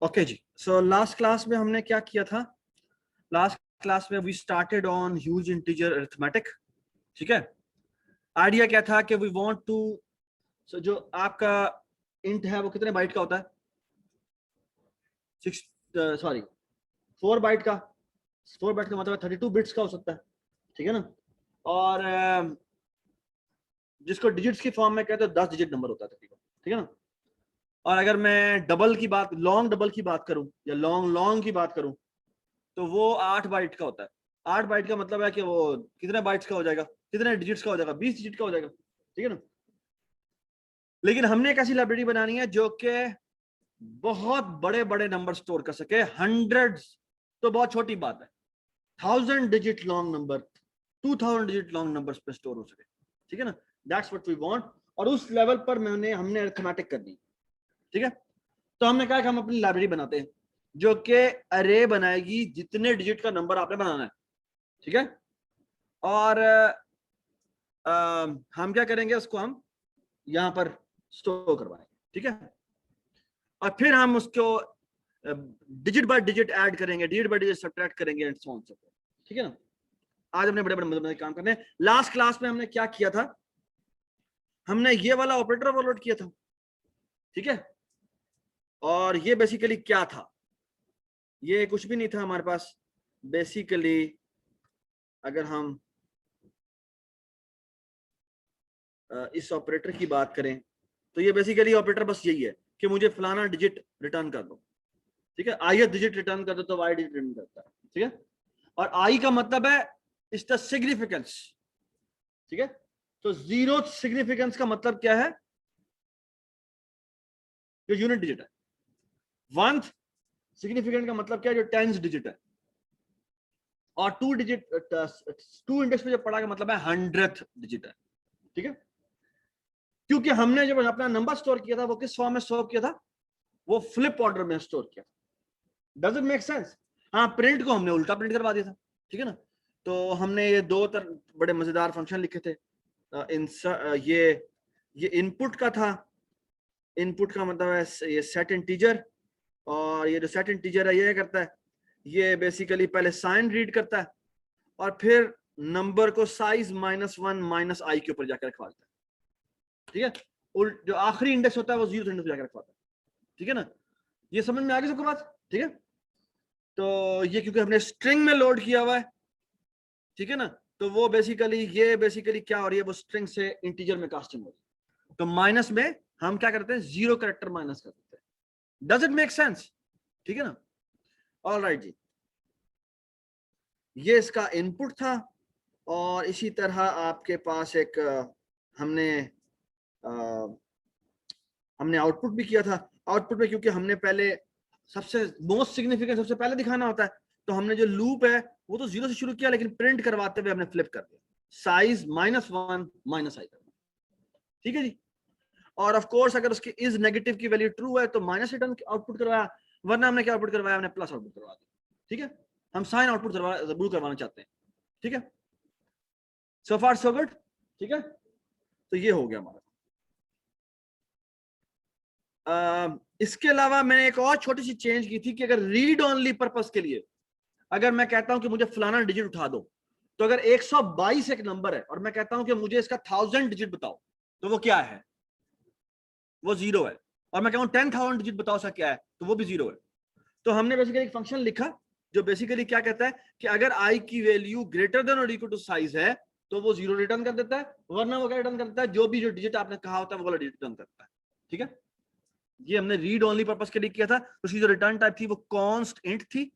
Okay जी, so last class में हमने क्या किया था? लास्ट क्लास में we started on huge integer arithmetic. ठीक है, आइडिया क्या था कि वी वांट टू, सो जो आपका इंट है वो कितने बाइट का होता है? 4 बाइट का। 4 बाइट का मतलब 32 बिट्स का हो सकता है, ठीक है ना। और जिसको डिजिट्स की फॉर्म में कहते हैं 10 डिजिट नंबर होता है तकरीबन, ठीक है ना। और अगर मैं डबल की बात, लॉन्ग डबल की बात करूं या लॉन्ग लॉन्ग की बात करूं तो वो 8 बाइट का होता है। 8 बाइट का मतलब है कि वो कितने बाइट्स का हो जाएगा, कितने डिजिट्स का हो जाएगा? 20 डिजिट का हो जाएगा, ठीक है ना। लेकिन हमने एक ऐसी लाइब्रेरी बनानी है जो कि बहुत बड़े बड़े नंबर स्टोर कर सके। हंड्रेड्स तो बहुत छोटी बात है, 1000 digit long number, 2000 digit long numbers पे स्टोर हो सके, ठीक है ना। That's what we want. और उस लेवल पर हमने अरिथमेटिक करनी, ठीक है। तो हमने कहा कि हम अपनी लाइब्रेरी बनाते हैं जो कि अरे बनाएगी जितने डिजिट का नंबर आपने बनाना है, ठीक है। और हम क्या करेंगे, उसको हम यहां पर स्टोर करवाएंगे, ठीक है। और फिर हम उसको डिजिट बाय डिजिट ऐड करेंगे, डिजिट बाय डिजिट सब्ट्रैक्ट करेंगे and so on so forth, ठीक है ना। आज हमने बड़े बड़े काम करने हैं। लास्ट क्लास में हमने क्या किया था? हमने ये वाला ऑपरेटर ओवरलोड किया था, ठीक है। और ये बेसिकली क्या था? ये कुछ भी नहीं था हमारे पास। बेसिकली अगर हम इस ऑपरेटर की बात करें तो ये बेसिकली ऑपरेटर बस यही है कि मुझे फलाना डिजिट रिटर्न कर दो, ठीक है। आई डिजिट रिटर्न कर दो तो वाई डिजिट रिटर्न करता है, ठीक है। और आई का मतलब है इस द सिग्निफिकेंस, ठीक है। तो जीरो सिग्निफिकेंस का मतलब क्या है? जो यूनिट डिजिट है। वंथ सिग्निफिकेंट का मतलब क्या है? जो टेंस डिजिट है। और 2 डिजिट, 2 इंडेक्स पे जो पड़ा का मतलब है 100th डिजिट है, ठीक है। क्योंकि हमने जब अपना नंबर स्टोर किया था वो किस फॉर्म में स्टोर किया था? वो फ्लिप ऑर्डर में स्टोर किया था। Does it make sense? हाँ, प्रिंट को हमने उल्टा प्रिंट करवा दिया था, ठीक है ना। तो हमने ये दो बड़े मजेदार फंक्शन लिखे थे। ये इनपुट का था। इनपुट का मतलब है ये सेट इंटीजर, और ये जो सेट इंटीजर है ये करता है, ये बेसिकली पहले साइन रीड करता है और फिर नंबर को साइज -1 -i के ऊपर जाकर रखवाता है, ठीक है। जो आखिरी इंडेक्स होता है वो 0 इंडेक्स जाकर रखवाता है, ठीक है ना। ये समझ में आ गई सबको बात? ठीक है। तो ये क्योंकि हमने स्ट्रिंग में लोड किया हुआ है, ठीक है ना, तो वो बेसिकली क्या हो रही है, वो स्ट्रिंग से इंटीजर में कास्टिंग हो रही है। तो माइनस में हम क्या करते हैं? 0 कैरेक्टर माइनस कर देते हैं। Does it make sense? ठीक है ना। ऑल राइट जी, ये इसका इनपुट था। और इसी तरह आपके पास एक हमने आउटपुट भी किया था। आउटपुट में क्योंकि हमने पहले सबसे मोस्ट सिग्निफिकेंट सबसे पहले दिखाना होता है, तो हमने जो लूप है वो तो 0 से शुरू किया, लेकिन प्रिंट करवाते हुए हमने फ्लिप कर दिया, साइज -1 -i, ठीक है जी। और ऑफ कोर्स अगर उसकी इज नेगेटिव की वैल्यू ट्रू है तो माइनस रिटर्न आउटपुट करवाया, वरना हमने क्या आउटपुट करवाया? हमने प्लस आउटपुट करवा दिया, ठीक है। हम साइन आउटपुट जरूर करवाना चाहते हैं, ठीक है। सो फार सो गुड, ठीक है। तो ये हो गया हमारा। इसके अलावा मैंने एक और छोटी सी चेंज की थी कि अगर रीड ओनली पर्पस के लिए अगर मैं कहता हूं कि मुझे फलाना डिजिट उठा दो, तो अगर 122 एक नंबर है और मैं कहता हूं कि मुझे इसका 1000 डिजिट बताओ, तो वो क्या है? वो 0 है। और मैं कहूं 10,000 डिजिट बताओ सा क्या है, तो वो भी 0 है। तो हमने बेसिकली एक फंक्शन लिखा जो बेसिकली क्या कहता है कि अगर i की वैल्यू ग्रेटर देन और इक्वल टू साइज है तो वो 0 रिटर्न कर देता है, वरना वो क्या रिटर्न करता है? जो डिजिट आपने कहा होता है वो वाला डिजिट रिटर्न करता है, ठीक है। ये हमने रीड ओनली पर्पस के लिए किया था। उसकी जो रिटर्न टाइप थी वो कॉन्स्ट इंट थी,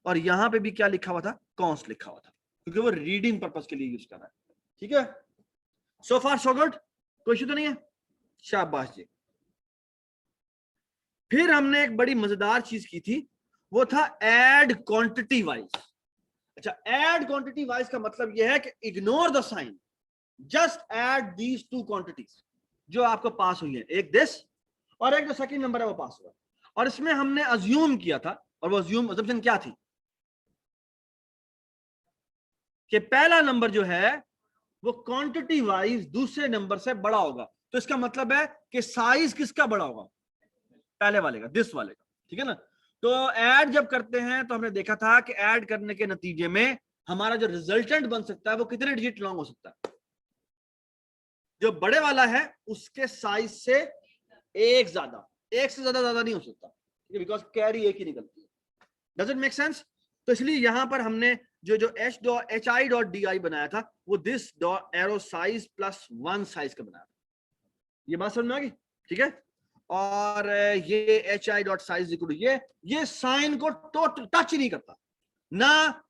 और यहां पे भी क्या लिखा हुआ था? कॉन्स्ट लिखा हुआ था, क्योंकि वो रीडिंग पर्पस के लिए यूज कर रहा है, ठीक है। सो फार सो गुड, कोई इशू तो नहीं है? शाबाश जी। फिर हमने एक बड़ी मजेदार चीज की थी, वो था ऐड क्वांटिटी वाइज। अच्छा, ऐड क्वांटिटी वाइज का मतलब यह है कि ignore the sign, just add these 2 quantities जो आपको पास हुई है, एक दिस और एक जो सेकंड नंबर है वो पास हुआ। और इसमें हमने अज्यूम किया था, और वो अज्यूम क्या थी कि पहला नंबर जो है वो क्वांटिटी वाइज दूसरे नंबर से बड़ा होगा। तो इसका मतलब है कि साइज किसका बड़ा होगा? पहले वाले का, दिस वाले का, ठीक है ना। तो ऐड जब करते हैं तो हमने देखा था कि ऐड करने के नतीजे में हमारा जो रिजल्टेंट बन सकता है वो कितने डिजिट लॉन्ग हो सकता है? जो बड़े वाला है उसके साइज से एक से ज्यादा नहीं हो सकता, बिकॉज कैरी एक ही निकलती है। Does it make sense? तो इसलिए यहां पर हमने जो hi.di बनाया था वो this arrow size plus 1 size का बनाया था। ये बात समझ में आ गई? ठीक है। और ये hi.size ये साइन को टोटल टच ही नहीं करता, ना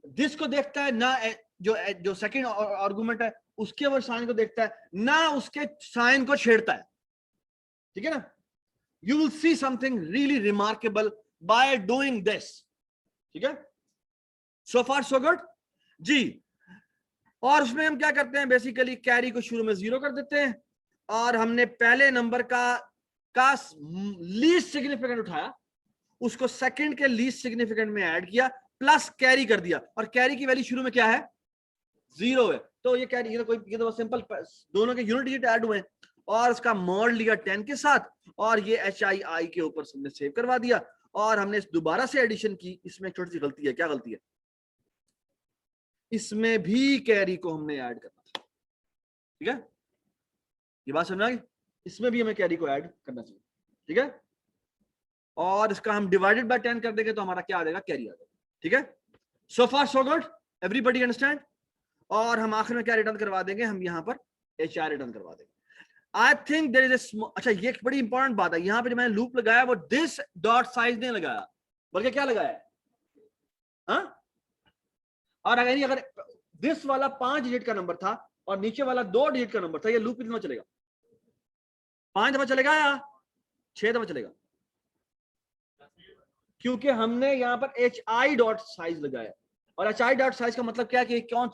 दिस को देखता है, ना जो सेकंड आर्गुमेंट है उसके वो साइन को देखता है, ना उसके साइन को छेड़ता है। ठीक है ना? You will see something really remarkable by doing this. ठीक है, सो फार सो गुड जी। और उसमें हम क्या करते हैं, बेसिकली कैरी को शुरू में 0 कर देते हैं और हमने पहले नंबर का लीस्ट सिग्निफिकेंट उठाया, उसको सेकंड के लीस्ट सिग्निफिकेंट में ऐड किया, प्लस कैरी कर दिया, और कैरी की वैल्यू शुरू में क्या है? 0 है। तो ये कैरी, ये तो सिंपल, दोनों के यूनिट डिजिट ऐड हुए और उसका मॉड लिया 10 के साथ और ये HII के ऊपर हमने सेव करवा दिया और हमने दोबारा से एडिशन की। इसमें छोटी सी गलती है। क्या गलती है? इसमें भी कैरी को हमने ऐड करना था। ठीक है, ये बात समझ आ गई? इसमें भी हमें कैरी को ऐड करना चाहिए। ठीक है, और इसका हम डिवाइडेड बाय 10 कर देंगे तो हमारा क्या आ जाएगा? कैरी आ जाएगा। ठीक है, सो far so good, everybody understand? और हम आखिर में क्या रिटर्न करवा देंगे? हम यहाँ पर HR रिटर्न करवा देंगे। आई थिंक देयर इज अच्छा, ये एक बड़ी इंपॉर्टेंट बात है, यहाँ पे जो मैंने लूप लगाया वो दिस डॉट साइज नहीं लगाया, बल्कि क्या लगाया? हाँ, और अगर दिस वाला 5 डिजिट का नंबर था और नीचे वाला 2 डिजिट का नंबर था, ये लूप कितना चलेगा? 5 दफा चलेगा या 6 दफा चलेगा? क्योंकि हमने यहाँ पर HI डॉट साइज लगाया, और HI डॉट साइज का मतलब क्या है कि कौन,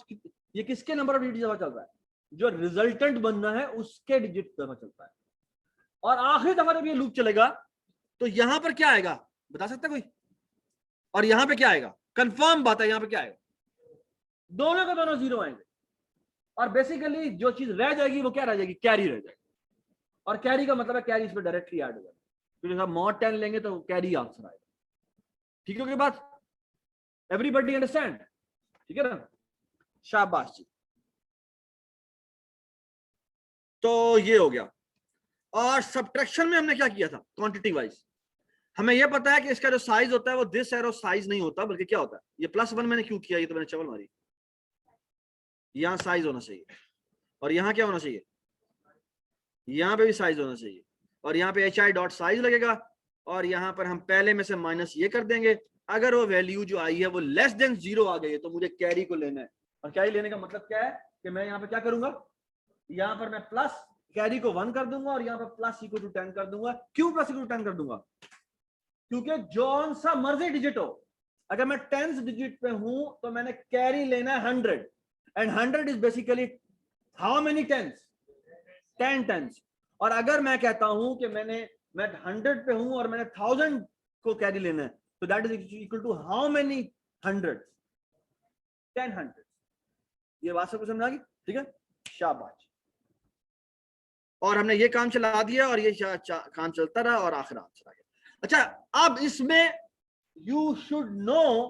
ये किसके नंबर ऑफ डिजिट दफा चल रहा है? जो रिजल्टेंट बनना है उसके डिजिट दफा चलता है। और आखिरी दफा जब ये लूप चलेगा तो यहां पर क्या आएगा, बता सकता है कोई? और यहां पे क्या आएगा? कंफर्म बात है, यहां पे क्या आएगा? दोनों के दोनों 0 आएंगे, और बेसिकली जो चीज रह जाएगी वो क्या रह जाएगी? कैरी रह जाएगी। और कैरी का मतलब है कैरी इस पर डायरेक्टली ऐड हो जाएगा, क्योंकि आप mod 10 लेंगे तो कैरी आंसर आएगा। ठीक है बात? Everybody understand? ठीक है ना? शाबाश जी। तो ये हो गया। और सब्ट्रैक्शन में हमने क्या किया था? क्वांटिटी वाइज हमें यह पता है कि इसका जो साइज होता है वो दिस एरो साइज नहीं होता, बल्कि क्या होता है? ये +1 मैंने क्यों किया? ये तो मैंने चवल मारी। यहां साइज होना चाहिए और यहां क्या होना चाहिए? यहां पे भी साइज होना चाहिए, और यहां पे HI डॉट साइज लगेगा, और यहां पर हम पहले में से माइनस ये कर देंगे। अगर वो वैल्यू जो आई है वो लेस देन 0 आ गई है तो मुझे कैरी को लेना है। और कैरी लेने का मतलब क्या है कि मैं यहाँ पे क्या करूंगा? यहाँ पर मैं प्लस कैरी को 1 कर दूंगा और यहाँ पर प्लस इक्वल टू 10 कर दूंगा। क्यों प्लस इक्वल टू 10 कर दूंगा? क्योंकि जौन सा मर्जी डिजिट हो, अगर मैं 10th डिजिट पे हूं तो मैंने कैरी लेना है 100, and 100 is basically how many tens? 10 tens. और अगर मैं कहता हूं कि मैं 100 पे हूं और मैंने 1000 को कैरी लेना है, तो that is equal to how many 100? 10 100। ये बात सबको समझ आ गई? ठीक है, शाबाश। और हमने ये काम चला दिया और ये काम चलता रहा और आखिर आंसर आ गया। अच्छा, अब इसमें यू शुड नो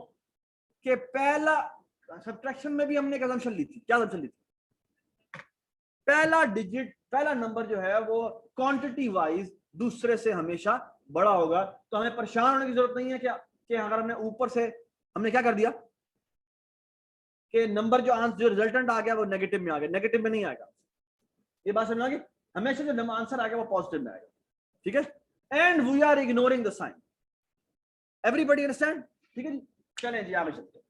कि पहला सब्ट्रैक्शन में भी हमने एक असम्पशन ली थी। क्या असम्पशन ली थी? पहला डिजिट, पहला नंबर जो है वो क्वांटिटी वाइज दूसरे से हमेशा बड़ा होगा। तो हमें परेशान होने की जरूरत नहीं है क्या कि अगर हमने ऊपर से हमने क्या कर दिया कि नंबर जो आंसर, जो रिजल्टेंट आ गया वो नेगेटिव में आ गया, नेगेटिव में नहीं आएगा। ये बात समझ आ गई? हमेशा जो आंसर आ गया वो पॉजिटिव में आएगा। ठीक है, and we are ignoring the sign. Everybody understand? ठीक है जी, चलें जी आगे चलते हैं।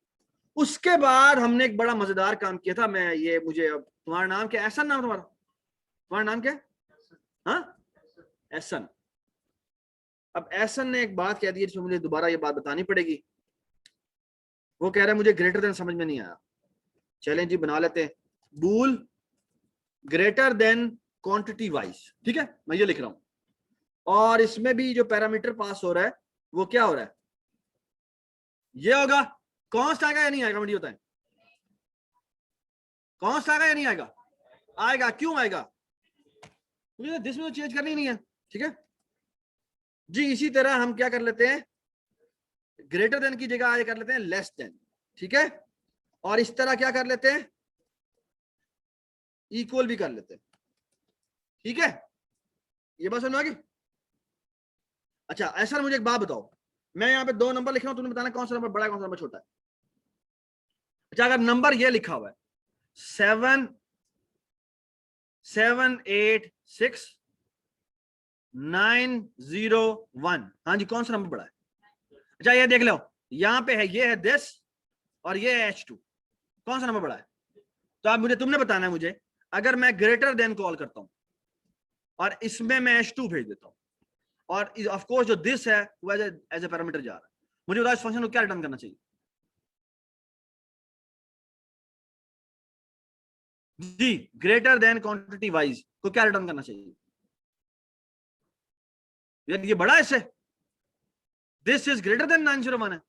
उसके बाद हमने एक बड़ा मजेदार काम किया था। मैं ये मुझे, अब तुम्हारा नाम क्या? एहसन नाम तुम्हारा? तुम्हारा नाम क्या? हाँ, एहसन। अब एहसन ने एक बात कह दी जो मुझे दोबारा ये बात बतानी पड़ेगी। वो कह रहा है मुझे ग्रेटर देन समझ में नहीं आया। चलें जी, बना लेते हैं। बूल ग्रेटर देन क्वांटिटी वाइज। ठीक है, मैं ये लिख रहा हूं, और इसमें भी जो पैरामीटर पास हो रहा है वो क्या हो रहा है? ये होगा। कॉन्स्ट आएगा या नहीं आएगा? मुझे बताएं, कॉन्स्ट आएगा या नहीं आएगा? आएगा। क्यों आएगा? मुझे दिस में तो चेंज करनी नहीं है। ठीक है जी, इसी तरह हम क्या कर लेते हैं, ग्रेटर देन की जगह आगे कर लेते हैं लेस देन, ठीक है, और इस तरह क्या कर लेते हैं, इक्वल भी कर लेते हैं, ठीक है, ये बात समझ में आ गई। अच्छा ऐसा मुझे एक बात बताओ, मैं यहाँ पे दो नंबर लिख रहा हूं, तुमने बताना कौन सा नंबर बड़ा है कौन सा नंबर छोटा है। अच्छा अगर नंबर ये लिखा हुआ है 7,786,901, हाँ जी कौन सा नंबर बड़ा है। अच्छा ये देख लो, यहाँ पे है, ये है दिस और ये है H2, कौन सा नंबर बड़ा है। तो आप मुझे, तुमने बताना है मुझे, अगर मैं ग्रेटर देन कॉल करता हूं और इसमें मैं H2 भेज देता हूं, और ऑफ कोर्स जो दिस है वो एज ए पैरामीटर जा रहा है, मुझे बताओ इस फंक्शन को क्या रिटर्न करना चाहिए। जी ग्रेटर देन क्वांटिटी वाइज को क्या रिटर्न करना चाहिए। यार ये बड़ा है इससे, दिस इज ग्रेटर देन 901 है,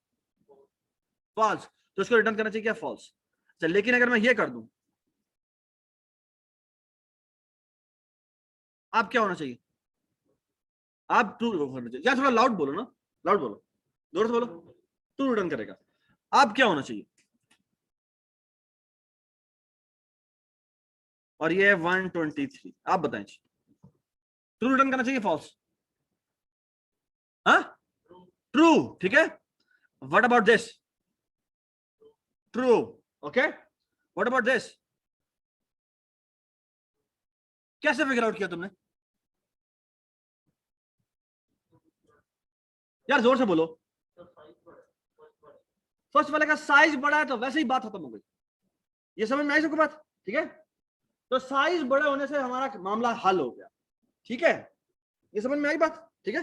फॉल्स, तो इसको रिटर्न करना चाहिए क्या, फॉल्स। अच्छा लेकिन अगर मैं ये कर दूं, आप क्या होना चाहिए, आप ट्रू होना चाहिए, या थोड़ा लाउड बोलो ना, लाउड बोलो, जोर से बोलो, ट्रू रिटर्न करेगा, आप क्या होना चाहिए। और ये 123, आप बताएं ट्रू रिटर्न करना चाहिए फॉल्स, हाँ ट्रू, ठीक है। What about this, true, okay, what about this, कैसे फिगर आउट किया तुमने, यार जोर से बोलो। फर्स्ट वाले का साइज बड़ा है तो वैसे ही बात खत्म हो गई, ये समझ में आई सबको बात, ठीक है। तो साइज बड़ा होने से हमारा मामला हल हो गया, ठीक है, ये समझ में आई बात, ठीक है।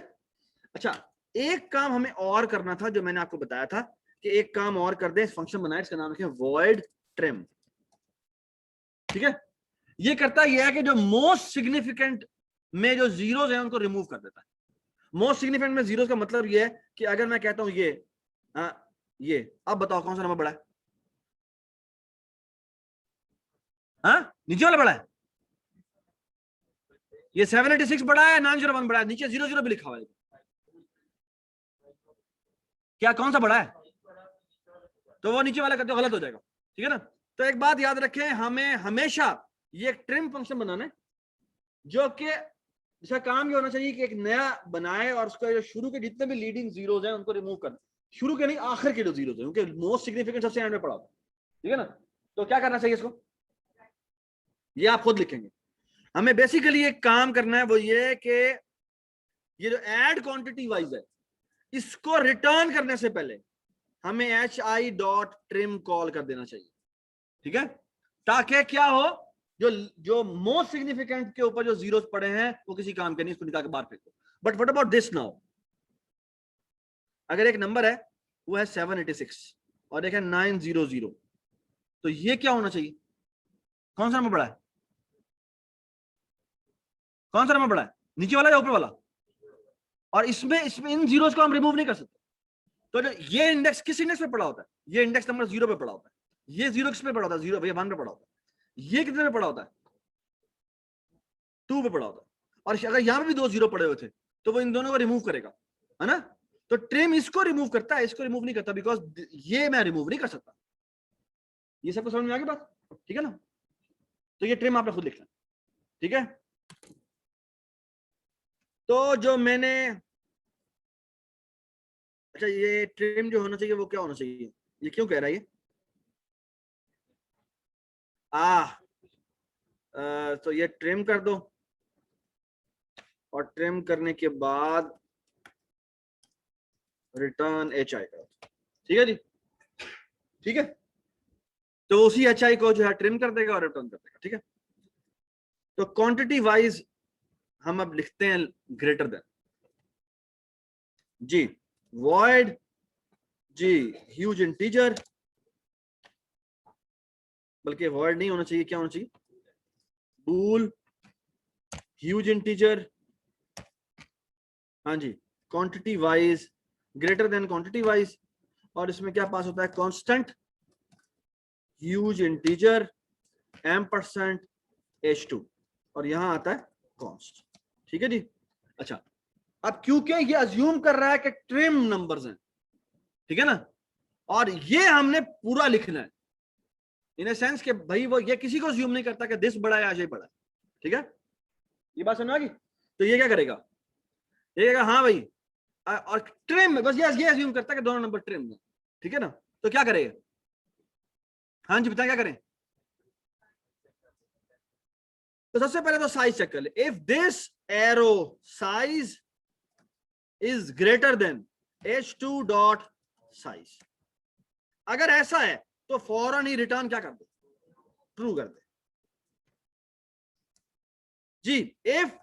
अच्छा एक काम हमें और करना था, जो मैंने आपको बताया था कि एक काम और कर दे, फंक्शन बनाए, इसका नाम रखें वॉइड ट्रिम, ठीक है। ये करता यह है कि जो मोस्ट सिग्निफिकेंट में जो जीरोस हैं उनको रिमूव कर देता है। मोस्ट सिग्निफिकेंट में जीरोस का मतलब ये है कि अगर मैं कहता हूं ये अब बताओ कौन सा नंबर बड़ा है, नीचे वाला बड़ा है, ये 786 बड़ा है, 901 बड़ा है, नीचे 00 भी लिखा हुआ है, क्या कौन सा बड़ा है, तो वो नीचे वाला करते गलत हो जाएगा, ठीक है ना। तो एक बात याद रखें, हमें हमेशा ये एक ट्रिम फंक्शन बनाना है जो कि इसका काम ये होना चाहिए कि एक नया बनाए और उसका जो शुरू के जितने भी लीडिंग जीरोस हैं उनको रिमूव कर, शुरू के नहीं आखिर के जो जीरोस हैं, क्योंकि मोस्ट सिग्निफिकेंट सबसे एंड में पड़ा होता है, ठीक है ना। तो क्या करना चाहिए इसको, ये आप खुद लिखेंगे। हमें बेसिकली एक काम करना है, वो ये कि ये जो ऐड क्वांटिटी वाइज है इसको रिटर्न करने से पहले हमें hi.trim कॉल कर देना चाहिए, ठीक है, ताकि क्या हो, जो जो मोस्ट सिग्निफिकेंट के ऊपर जो जीरोस पड़े हैं वो किसी काम के नहीं, इसको निकाल के बाहर फेंको। But what about this now, अगर एक नंबर है वो है 786 और एक है 900, तो ये क्या होना चाहिए, कौन सा नंबर बड़ा है, कौन सा नंबर बड़ा है, नीचे वाला या ऊपर वाला। और इसमें इसमें इन जीरोस को हम रिमूव नहीं कर सकते, तो जो ये इंडेक्स किस इंडेक्स पे पड़ा होता है, ये इंडेक्स नंबर 0 पे पड़ा होता है, ये 0 किस पे पड़ा होता है, 0 भैया 1 पे पड़ा होता है, ये कितने पे पड़ा होता है, 2 पे पड़ा होता है। और अगर यहां पे भी 2 0 पड़े हुए थे तो वो इन दोनों को रिमूव करेगा, है ना। तो ट्रिम इसको रिमूव करता है, इसको रिमूव नहीं करता, बिकॉज ये मैं रिमूव नहीं कर सकता। ये सबको समझ में आ गई बात, ठीक है ना। तो ये ट्रिम आपने खुद लिखना, ठीक है। तो जो मैंने, अच्छा ये ट्रिम जो होना चाहिए वो क्या होना चाहिए, ये क्यों कह रहा है ये, तो ये ट्रिम कर दो और ट्रिम करने के बाद रिटर्न एच आई का, ठीक है जी, ठीक है। तो उसी एच आई को जो है ट्रिम कर देगा और रिटर्न कर देगा, ठीक है। तो क्वांटिटी वाइज हम अब लिखते हैं ग्रेटर देन, जी वॉइड, जी ह्यूज इंटीजर, बल्कि वॉइड नहीं होना चाहिए, क्या होना चाहिए, बूल ह्यूज इंटीजर, हाँ जी, quantity wise greater than quantity wise, और इसमें क्या पास होता है, constant huge integer m% h2, और यहां आता है कॉन्स्ट, ठीक है जी। अच्छा अब क्योंकि ये अज्यूम कर रहा है कि ट्रिम नंबर्स हैं, ठीक है ना। और ये हमने पूरा लिखना है इन ए सेंस कि भाई वो ये किसी को ज्यूम नहीं करता कि दिस बड़ा है या ये बड़ा है, ठीक है। ये बात समझ आ गई। तो ये क्या करेगा, ये कहेगा हाँ भाई, और ट्रिम, बस ये अज्यूम करता है कि दोनों नंबर ट्रिम है, ठीक है ना। तो क्या करेगा, हाँ जी बताएं क्या करें। तो सबसे पहले तो साइज चेक कर ले, if this arrow size is greater than h2 dot size, अगर ऐसा है तो फौरन ही रिटर्न क्या कर दे, ट्रू कर दे जी। If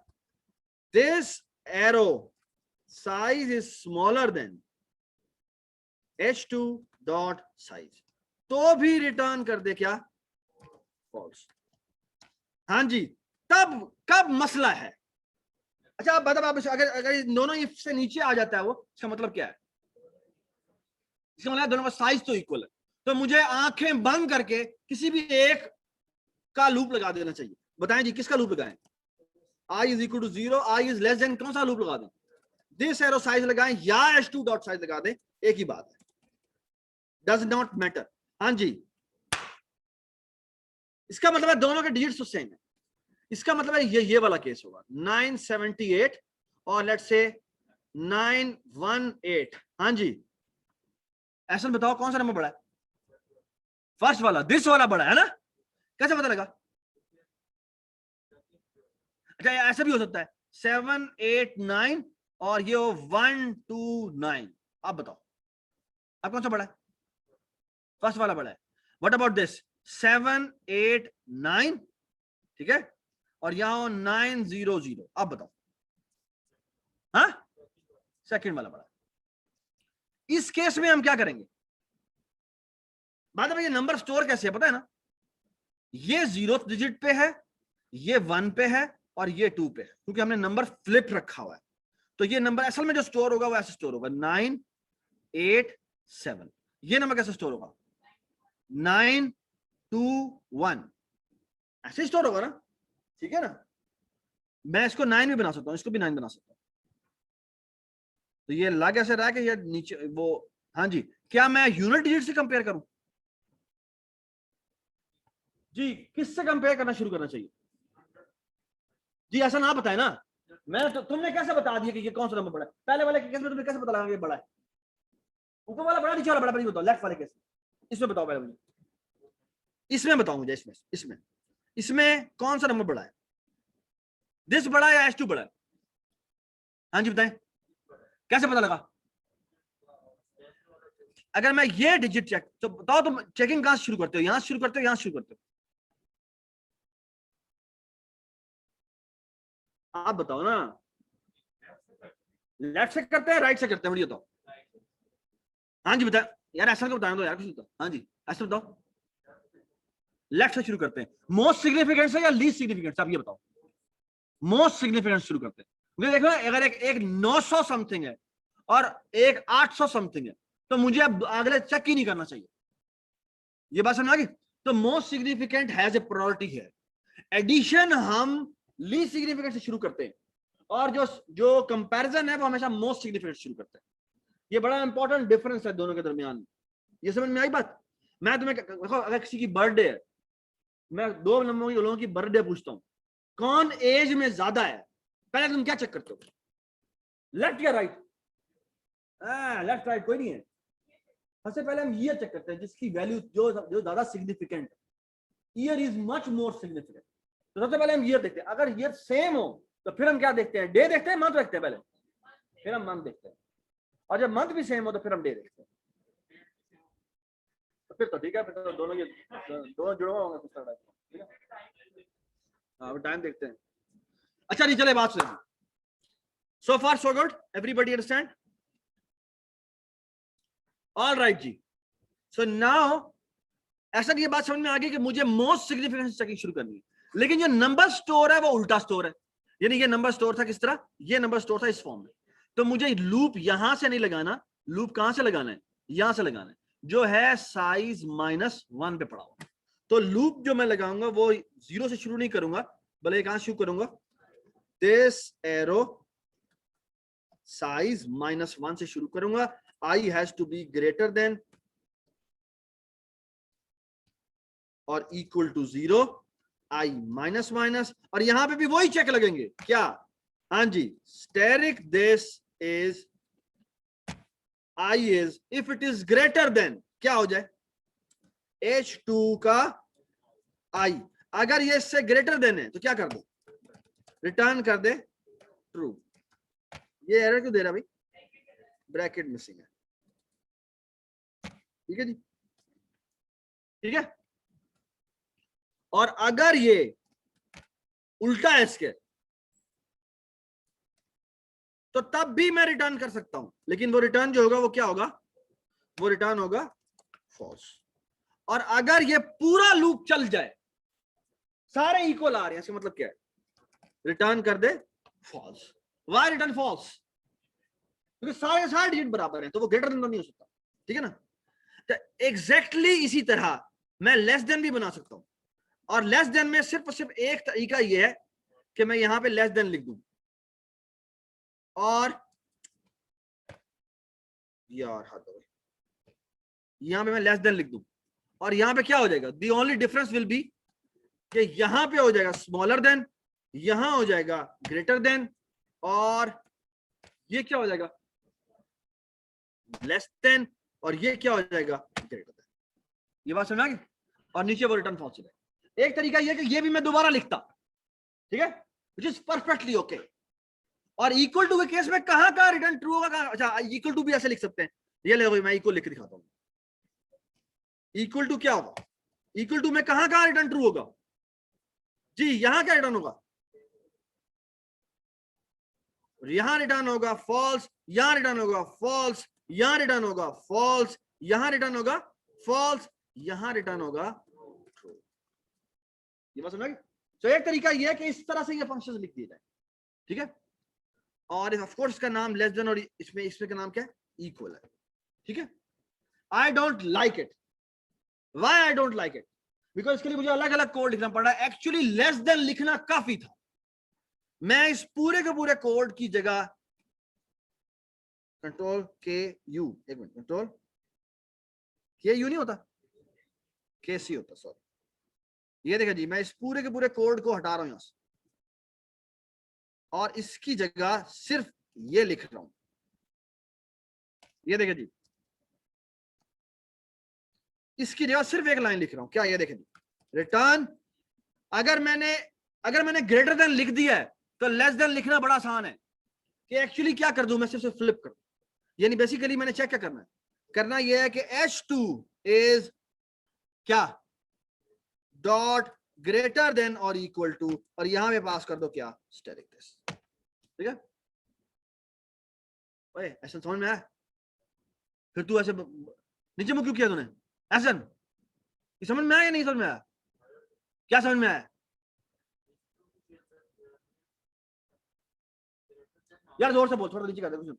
this arrow size is smaller than h2 dot size, तो भी रिटर्न कर दे क्या, फॉल्स। हाँ जी, तब कब मसला है। अच्छा आप बता, आप अगर अगर दोनों इफ से नीचे आ जाता है वो, इसका मतलब क्या है, इसका मतलब दोनों का साइज तो इक्वल है, तो मुझे आंखें बंद करके किसी भी एक का लूप लगा देना चाहिए। बताएं जी किसका लूप लगाएं, i is equal to 0, i is less than, कौन सा लूप लगा दें, दिस एरो साइज लगाएं या h2 डॉट साइज लगा दें, एक ही बात है, डज नॉट मैटर। हाँ जी, इसका मतलब है दोनों के डिजिट्स तो सेम है। इसका मतलब है ये वाला केस होगा 978 और लेट्स से 918। हाँ जी, ऐसा बताओ कौन सा नंबर बड़ा है, फर्स्ट वाला, दिस वाला बड़ा है ना, कैसे पता लगा। अच्छा ऐसा भी हो सकता है 789 और ये 129, आप बताओ अब कौन सा बड़ा है, फर्स्ट वाला बड़ा है। व्हाट अबाउट दिस 789, ठीक है, और यहां 900, आप बताओ, हाँ सेकंड वाला बड़ा। इस केस में हम क्या करेंगे, बात है ये नंबर स्टोर कैसे है पता है ना, ये 0th डिजिट पे है, ये 1 पे है और ये 2 पे है, क्योंकि हमने नंबर फ्लिप रखा हुआ है। तो ये नंबर असल में जो स्टोर होगा वो ऐसे स्टोर होगा 987, ये नंबर कैसे स्टोर होगा 921, ऐसे स्टोर होगा ना, ठीक है ना। मैं इसको 9 भी बना सकता हूं, इसको भी 9 बना सकता हूं। तो ये लग ऐसे रहा है कि ये नीचे वो, हाँ जी, क्या मैं यूनिट डिजिट से कंपेयर करूं जी, किससे कंपेयर करना शुरू करना चाहिए जी, ऐसा ना बताए ना, मैं तो तुमने कैसे बता दिया कि ये कौन सा नंबर बड़ा है, पहले वाले केस में तुमने कैसे पता लगा ये बड़ा है, ऊपर वाला बड़ा नीचे वाला बड़ा, बताओ लेफ्ट वाले केस, इसमें बताओ पहले मुझे, इसमें बताओ मुझे, इसमें इसमें इसमें कौन सा नंबर बड़ा है, दिस बड़ा है या h2 बड़ा है, हाँ जी बताएं कैसे पता लगा। अगर मैं ये डिजिट चेक, तो बताओ तुम चेकिंग कहां से शुरू करते हो, यहां से शुरू करते हो, यहां से शुरू करते हो, आप बताओ ना, लेफ्ट से करते हैं राइट से करते हैं, मुझे बताओ। हाँ जी बताओ यार, ऐसा क्यों बताना दो यार, कुछ बताओ। हाँ जी ऐसा बताओ, लेफ्ट से शुरू करते हैं, मोस्ट सिग्निफिकेंट से या लीस्ट सिग्निफिकेंट से, आप ये बताओ। मोस्ट सिग्निफिकेंट शुरू करते हैं, मुझे देखो अगर एक 900 समथिंग है और एक 800 समथिंग है, तो मुझे अब अगले चेक ही नहीं करना चाहिए, ये बात समझ आ गई। तो most significant has a priority है, एडिशन हम लीस्ट सिग्निफिकेंट से शुरू करते हैं, और जो कंपैरिजन है वो हमेशा मोस्ट सिग्निफिकेंट शुरू करते हैं। ये बड़ा इंपॉर्टेंट डिफरेंस है दोनों के दरमियान, ये समझ में आई बात। मैं तुम्हें देखो, अगर किसी की बर्थडे है, मैं 2 नंबरों लोगों की बर्थडे पूछता हूं, कौन एज में ज्यादा है, पहले तुम क्या चेक करते हो, लेफ्ट या राइट, लेफ्ट राइट कोई नहीं है, सबसे पहले हम ईयर चेक करते हैं, जिसकी वैल्यू जो ज्यादा significant, year is much more significant. तो सबसे पहले हम ईयर देखते हैं, अगर ईयर सेम हो तो फिर हम क्या देखते हैं, डे देखते हैं, मंथ देखते हैं पहले, फिर हम मंथ देखते हैं, और जब मंथ भी सेम हो तो फिर हम डे देखते हैं, तो फिर तो ठीक है, फिर तो दोनों जुड़े होंगे, ठीक है। हाँ टाइम देखते हैं। अच्छा नहीं चले बात सुनिए, so far so good, everybody understand, all right जी। सो नाउ ऐसा ये बात समझ में आ गई कि मुझे मोस्ट सिग्निफिकेंट चेकिंग शुरू करनी है, लेकिन जो नंबर स्टोर है वो उल्टा स्टोर है, यानी ये नंबर स्टोर था किस तरह, ये नंबर स्टोर था इस फॉर्म में, तो मुझे लूप यहां से नहीं लगाना, लूप कहां से लगाना है, यहां से लगाना है, जो है साइज -1 पे पड़ा हुआ। तो लूप जो मैं लगाऊंगा वो 0 से शुरू नहीं करूंगा, भले कहां शुरू करूंगा, दिस एरो साइज -1 से शुरू करूंगा, I has to be greater than और equal to 0, I minus minus, और यहां पे भी वही चेक लगेंगे क्या, हाँ जी, asterisk this is I is if it is greater than क्या हो जाए H2 का I, अगर ये इससे ग्रेटर देन है तो क्या कर दो, रिटर्न कर दे ट्रू। ये एरर क्यों दे रहा भाई, ब्रैकेट मिसिंग है, ठीक है जी, ठीक है। और अगर ये उल्टा है इसके तो तब भी मैं रिटर्न कर सकता हूं, लेकिन वो रिटर्न जो होगा वो क्या होगा, वो रिटर्न होगा फॉल्स। और अगर ये पूरा लूप चल जाए, सारे इक्वल आ रहे हैं, इसका मतलब क्या है, रिटर्न कर दे फॉल्स। वाई रिटर्न फॉल्स, क्योंकि सारे सारे डिजिट बराबर हैं, तो वो ग्रेटर देन तो नहीं हो सकता, ठीक है ना। तो एग्जैक्टली इसी तरह मैं लेस देन भी बना सकता हूं, और लेस देन में सिर्फ और सिर्फ एक तरीका ये है कि मैं यहां पे लेस देन लिख दूं, और यार हाथ दो, यहां पे मैं लेस देन लिख दूं, और यहां पे क्या हो जाएगा, the only difference will be कि यहां पे हो जाएगा स्मॉलर देन, यहां हो जाएगा ग्रेटर देन, और ये क्या हो जाएगा लेस देन, और ये क्या हो जाएगा ग्रेटर देन। ये बात समझ आ गई, और नीचे वो रिटर्न फॉल्स है। एक तरीका ये कि ये भी मैं दोबारा लिखता, ठीक है, विच इज परफेक्टली ओके। और इक्वल टू के केस में कहां रिटर्न ट्रू होगा, अच्छा इक्वल टू भी ऐसे लिख सकते हैं, ये ले मैं इक्वल लिख के दिखाता हूं। इक्वल टू क्या होगा, इक्वल टू में कहां रिटर्न ट्रू होगा जी, यहां क्या रिटर्न होगा, यहां रिटर्न होगा फॉल्स, यहां रिटर्न होगा फॉल्स, यहां रिटर्न होगा फॉल्स, यहां रिटर्न होगा फॉल्स, यहां रिटर्न होगा ट्रू। ये बात समझ गए। तो एक तरीका ये है कि इस तरह से ये फंक्शंस लिख दिए जाए, ठीक है। और ऑफ कोर्स इसका नाम लेस देन, और इसमें का नाम क्या है, इक्वल है, ठीक है। आई don't like it, why I don't like it, because इसके लिए मुझे अलग अलग कोड लिखना पड़ रहा है। एक्चुअली लेस देन लिखना काफी था, मैं इस पूरे के पूरे कोड की जगह कंट्रोल के यू, एक मिनट, कंट्रोल के यू नहीं होता, के सी होता, सॉरी। ये देखा जी, मैं इस पूरे के पूरे कोड को हटा रहा हूं यहां से, और इसकी जगह सिर्फ ये लिख रहा हूं, ये देखें जी, इसकी जगह सिर्फ एक लाइन लिख रहा हूं, क्या, ये देखें जी, रिटर्न। अगर मैंने ग्रेटर देन लिख दिया है तो लेस देन लिखना बड़ा आसान है, कि एक्चुअली क्या कर दूं मैं, सिर्फ फ्लिप कर दूं। यानी बेसिकली मैंने चेक क्या करना यह है कि H2 इज क्या, डॉट ग्रेटर देन और इक्वल टू, और यहां पे पास कर दो क्या, स्टेरिक दिस, ठीक है। ओए ऐसा समझ में आया, फिर तू ऐसे नीचे मुंह क्यों किया तूने, ऐसा समझ में आया या नहीं समझ में आया, क्या समझ में आया यार, जोर से बोल, थोड़ा नीचे कर दे, कुछ नहीं।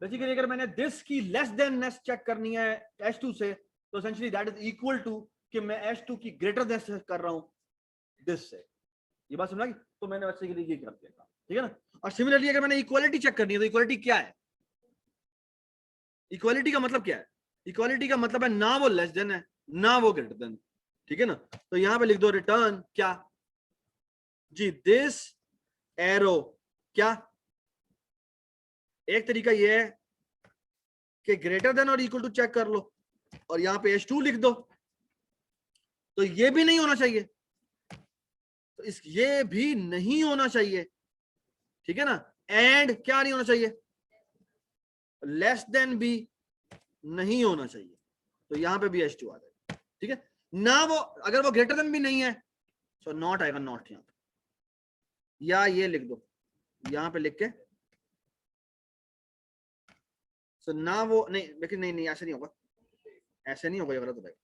बेसिकली अगर मैंने दिस की लेस देन नेस चेक करनी है H2 से, तो essentially that is equal to कि मैं H2 की ग्रेटर देन से कर रहा हूं दिस से। ये बात समझ, तो मैंने वैसे के लिए ये कर दिया, ठीक है ना। और सिमिलरली अगर मैंने इक्वालिटी चेक करनी है, तो इक्वालिटी क्या है, इक्वालिटी का मतलब क्या है, इक्वालिटी का मतलब है ना वो लेस देन है ना वो ग्रेटर देन, ठीक है ना। तो यहां पे लिख दो रिटर्न क्या जी, दिस एरो क्या। एक तरीका ये है कि ग्रेटर देन और इक्वल टू चेक कर लो, और यहां पे H2 लिख दो, तो ये भी नहीं होना चाहिए, तो ये भी नहीं होना चाहिए, ठीक है ना। एंड क्या नहीं होना चाहिए, लेस देन भी नहीं होना चाहिए, तो यहां पे भी H2 आ जाएगा, ठीक है ना। वो अगर वो ग्रेटर देन भी नहीं है तो नॉट आएगा, नॉट यहां पे, या ये लिख दो यहां पे लिख के, तो ना वो नहीं, लेकिन नहीं ऐसे नहीं होगा, ऐसे नहीं होगा, ये गलत हो जाएगा,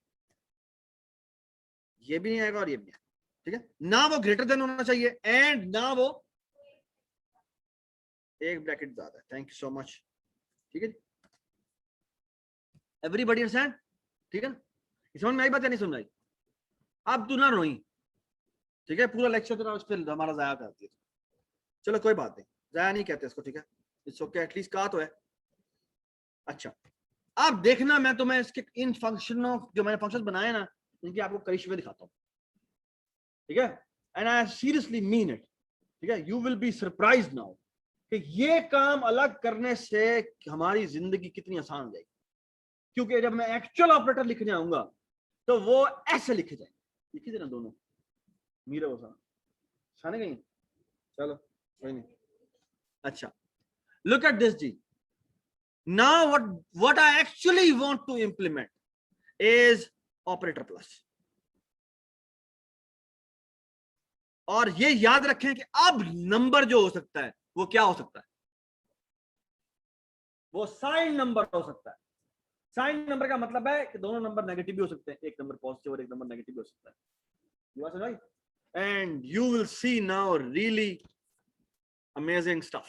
ये भी नहीं आएगा और ये भी नहीं आएगा, ठीक है ना। वो ग्रेटर देन होना चाहिए, एंड ना वो एक ब्रैकेट ज्यादा है। थैंक यू सो मच, ठीक है, एवरीबॉडी अंडरस्टैंड, ठीक है ना। समझ में आई बात या नहीं समझ में आई, अब तू ना रोई, ठीक है, पूरा लेक्चर तेरा उस पर हमारा जाया करती है। चलो कोई बात नहीं, जाया नहीं कहते इसको, ठीक है, इट्स ओके, एटलीस्ट कहा तो है। अच्छा अब देखना, मैं तुम्हें इसके इन फंक्शनों, जो मैंने फंक्शन बनाए ना, इनकी आपको करिश्मे दिखाता हूँ, ठीक है, and I seriously mean it, ठीक है, you will be surprise now कि ये काम अलग करने से हमारी जिंदगी कितनी आसान हो जाएगी। क्योंकि जब मैं एक्चुअल ऑपरेटर लिखने आऊंगा तो वो ऐसे लिखे जाएंगे, लिखे देना दोनों मीरा वो साने गई, चलो कोई नहीं। अच्छा look at this ji, now what I actually want to implement is operator plus, और ये याद रखें कि अब नंबर जो हो सकता है वो क्या हो सकता है, वो साइन नंबर हो सकता है। साइन नंबर का मतलब है कि दोनों नंबर नेगेटिव भी हो सकते हैं, एक नंबर पॉजिटिव और एक नंबर नेगेटिव भी हो सकता है। You are right? And you will see now really amazing stuff.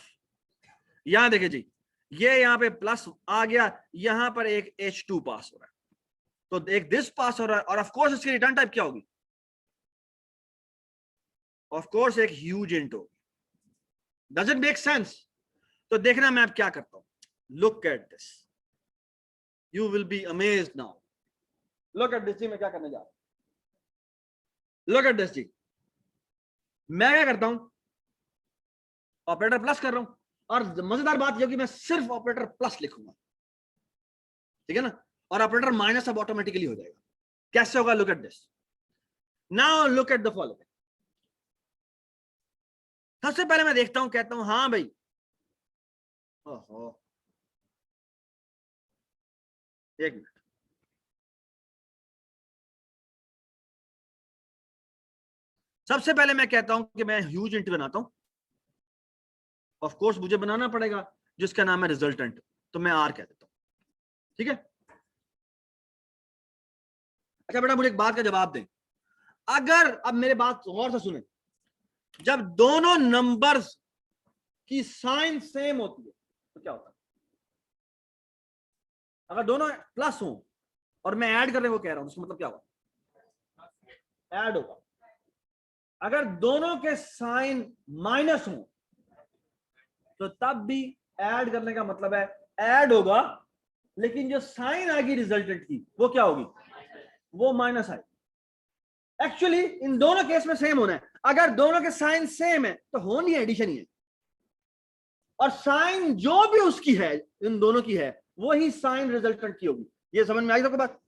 यहां देखिए जी, ये यहाँ पे प्लस आ गया, यहां पर एक H2 पास हो रहा है, तो एक दिस पास हो रहा है, और ऑफ कोर्स इसकी रिटर्न टाइप क्या होगी, ऑफ कोर्स एक ह्यूज इंट होगी। Does it make sense? तो देखना मैं अब क्या करता हूं, look at this, you will be amazed now. Look at this जी, मैं क्या करने जा रहा हूं, लुक एट दिस जी, मैं क्या करता हूं, ऑपरेटर प्लस कर रहा हूं, और मजेदार बात यह कि मैं सिर्फ ऑपरेटर प्लस लिखूंगा, ठीक है ना, और ऑपरेटर माइनस अब ऑटोमेटिकली हो जाएगा। कैसे होगा, look at this, now look at the following. सबसे पहले मैं देखता हूं, कहता हूं हाँ भाई, ओहो एक मिनट, सबसे पहले मैं कहता हूं कि मैं ह्यूज इंट बनाता हूं, ऑफ कोर्स मुझे बनाना पड़ेगा, जिसका नाम है रिजल्टेंट, तो मैं आर कह देता हूं, ठीक है। अच्छा बेटा मुझे एक बात का जवाब दें, अगर अब मेरे बात गौर से सुने, जब दोनों नंबर्स की साइन सेम होती है तो क्या होता है, अगर दोनों प्लस हो और मैं ऐड करने को कह रहा हूं, उसका मतलब क्या होगा, ऐड होगा। अगर दोनों के साइन माइनस हो तो तब भी ऐड करने का मतलब है ऐड होगा, लेकिन जो साइन आएगी रिजल्टेंट की वो क्या होगी, वो माइनस आएगी। एक्चुअली इन दोनों केस में सेम होना है, अगर दोनों के साइन सेम है तो हो नहीं है, एडिशन ही है, और साइन जो भी उसकी है इन दोनों की है वही साइन रिजल्टेंट की होगी। ये समझ में आई सबको बात,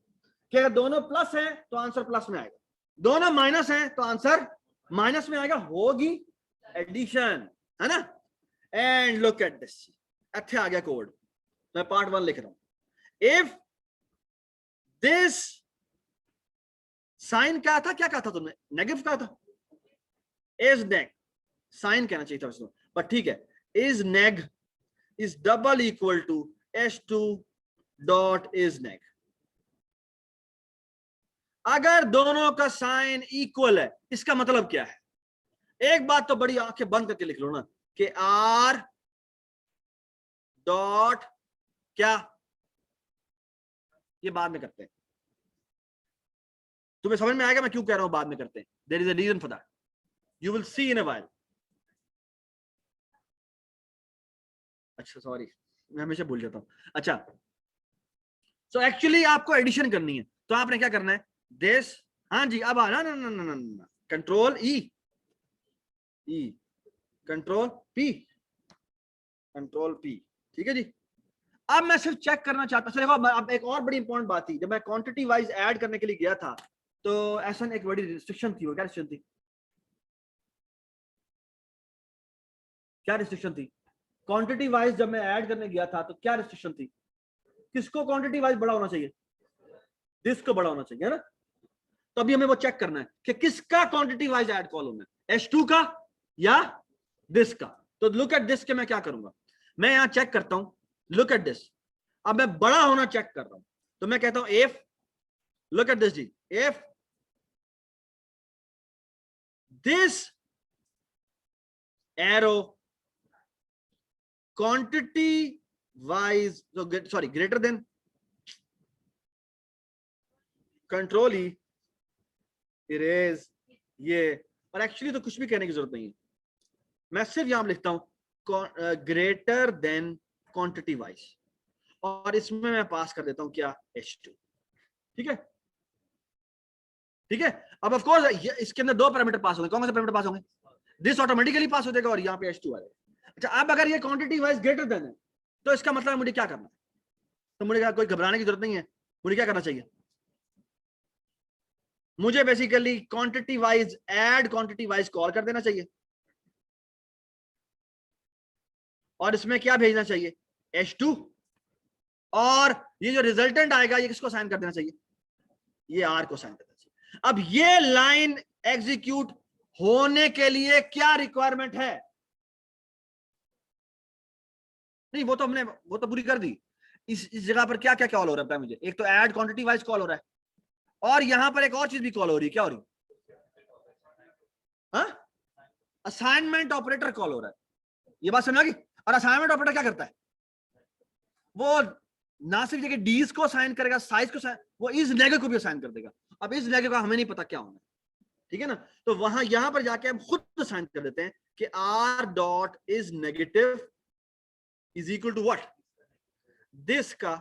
कि अगर दोनों प्लस है तो आंसर प्लस में आएगा, दोनों माइनस है तो आंसर माइनस में आएगा, होगी एडिशन, है ना। एंड लुक एट दिस, अच्छा आ गया कोड, मैं पार्ट 1 लिख रहा हूं। इफ दिस साइन क्या था, क्या कहा था तुमने, नेगेटिव कहा था, इज नेग, साइन कहना चाहिए था उसको, पर ठीक है, is neg is double equal to H2 dot is neg. अगर दोनों का साइन इक्वल है इसका मतलब क्या है, एक बात तो बड़ी आंखें बंद करके लिख लो ना, कि R डॉट क्या, ये बाद में करते हैं, तुम्हें समझ में आएगा मैं क्यों कह रहा हूं बाद में करते हैं, there is a reason for that, you will see in a while. अच्छा सॉरी, मैं हमेशा भूल जाता हूं। अच्छा सो एक्चुअली आपको एडिशन करनी है, तो आपने क्या करना है, दिस, हाँ जी, अब आना ना ना ना ना ना, कंट्रोल ई, कंट्रोल पी, कंट्रोल पी, ठीक है जी। अब मैं सिर्फ चेक करना चाहता हूं, देखो अब एक और बड़ी इंपॉर्टेंट बात थी, जब मैं क्वांटिटी वाइज ऐड करने के लिए गया था तो ऐसा एक बड़ी रिस्ट्रिक्शन थी, वो क्या रिस्ट्रिक्शन थी, क्या रिस्ट्रिक्शन थी, क्वांटिटी वाइज जब मैं ऐड करने गया था तो क्या रिस्ट्रिक्शन थी, किसको क्वांटिटी वाइज बड़ा होना चाहिए, दिस को बड़ा होना चाहिए, है ना। तो अभी हमें वो चेक करना है कि किसका क्वांटिटी वाइज ऐड कॉलम है, H2 का या दिस का। तो लुक एट दिस के मैं क्या करूंगा, मैं यहां चेक करता हूं, लुक एट दिस, अब मैं बड़ा होना चेक कर रहा हूं, तो मैं कहता हूं इफ, लुक एट दिस जी, if this arrow quantity wise, sorry greater than, control E, erase ये, और एक्चुअली तो कुछ भी कहने की जरूरत नहीं है, मैं सिर्फ यहां लिखता हूं ग्रेटर देन क्वांटिटी वाइज, और इसमें मैं पास कर देता हूं क्या, H2। ठीक है, ठीक है। अब ऑफ कोर्स इसके अंदर दो पैरामीटर पास होंगे, कौन से पैरामीटर पास होंगे, दिस ऑटोमेटिकली पास हो जाएगा और यहाँ पे H2 आ जाएगा। अच्छा, अब अगर ये क्वांटिटी वाइज ग्रेटर देन है तो इसका मतलब मुझे क्या करना है, तो मुझे कोई घबराने की जरूरत नहीं है, मुझे क्या करना चाहिए, मुझे basically quantity wise add quantity wise call कर देना चाहिए, और इसमें क्या भेजना चाहिए, H2, और ये जो रिजल्टेंट आएगा ये किसको साइन कर देना चाहिए, ये R को साइन कर देना चाहिए। अब ये लाइन एग्जीक्यूट होने के लिए क्या रिक्वायरमेंट है, नहीं वो तो हमने वो तो पूरी कर दी। इस जगह पर क्या क्या कॉल हो रहा है मुझे, एक तो ऐड क्वांटिटी वाइज कॉल हो रहा है, और यहां पर एक और चीज भी कॉल हो रही है, क्या हो रही है, असाइनमेंट ऑपरेटर कॉल हो रहा है, ये बात समझ आ गई। और असाइनमेंट ऑपरेटर क्या करता है, वो ना सिर्फ जगह डीज को असाइन करेगा, साइज को वो इज नेगेटिव को भी असाइन कर देगा। अब इस नेगेटिव का हमें नहीं पता क्या होना है, ठीक है ना, तो वहां यहां पर जाके हम खुद असाइन कर देते हैं कि R dot is negative is equal to what, this का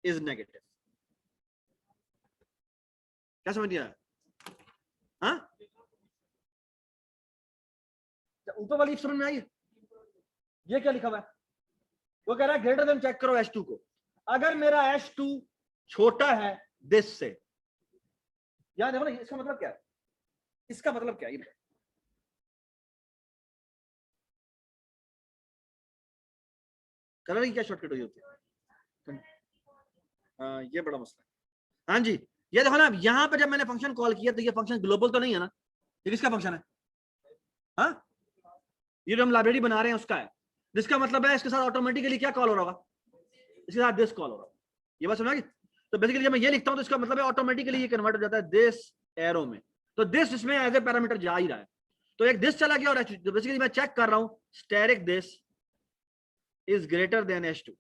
इज नेगेटिव। क्या समझ आया, हाँ, ऊपर वाली समझ में आई है, ये क्या लिखा हुआ है, वो कह रहा है ग्रेटर देन चेक करो H2 को, अगर मेरा H2 छोटा है दिस से, याद देखो ना इसका मतलब क्या है, इसका मतलब क्या है, कलर की क्या शॉर्टकट हुई होती है, ये बड़ा मसला है। हाँ जी, ये देखो ना, यहां पर जब मैंने फंक्शन कॉल किया तो ये फंक्शन ग्लोबल तो नहीं है ना, ये किसका फंक्शन है, हाँ, ये जो हम लाइब्रेरी बना रहे हैं उसका है, जिसका मतलब है इसके साथ ऑटोमेटिकली क्या कॉल हो रहा होगा, इसके साथ दिस कॉल हो रहा है, ये बात समझ गई। तो बेसिकली जब मैं ये लिखता हूं तो इसका मतलब है ऑटोमेटिकली ये कन्वर्ट हो जाता है दिस एरो में, तो दिस इसमें एज ए पैरामीटर जा ही रहा है, तो एक दिस चला गया, और बेसिकली मैं चेक कर रहा हूं static this is greater than H2,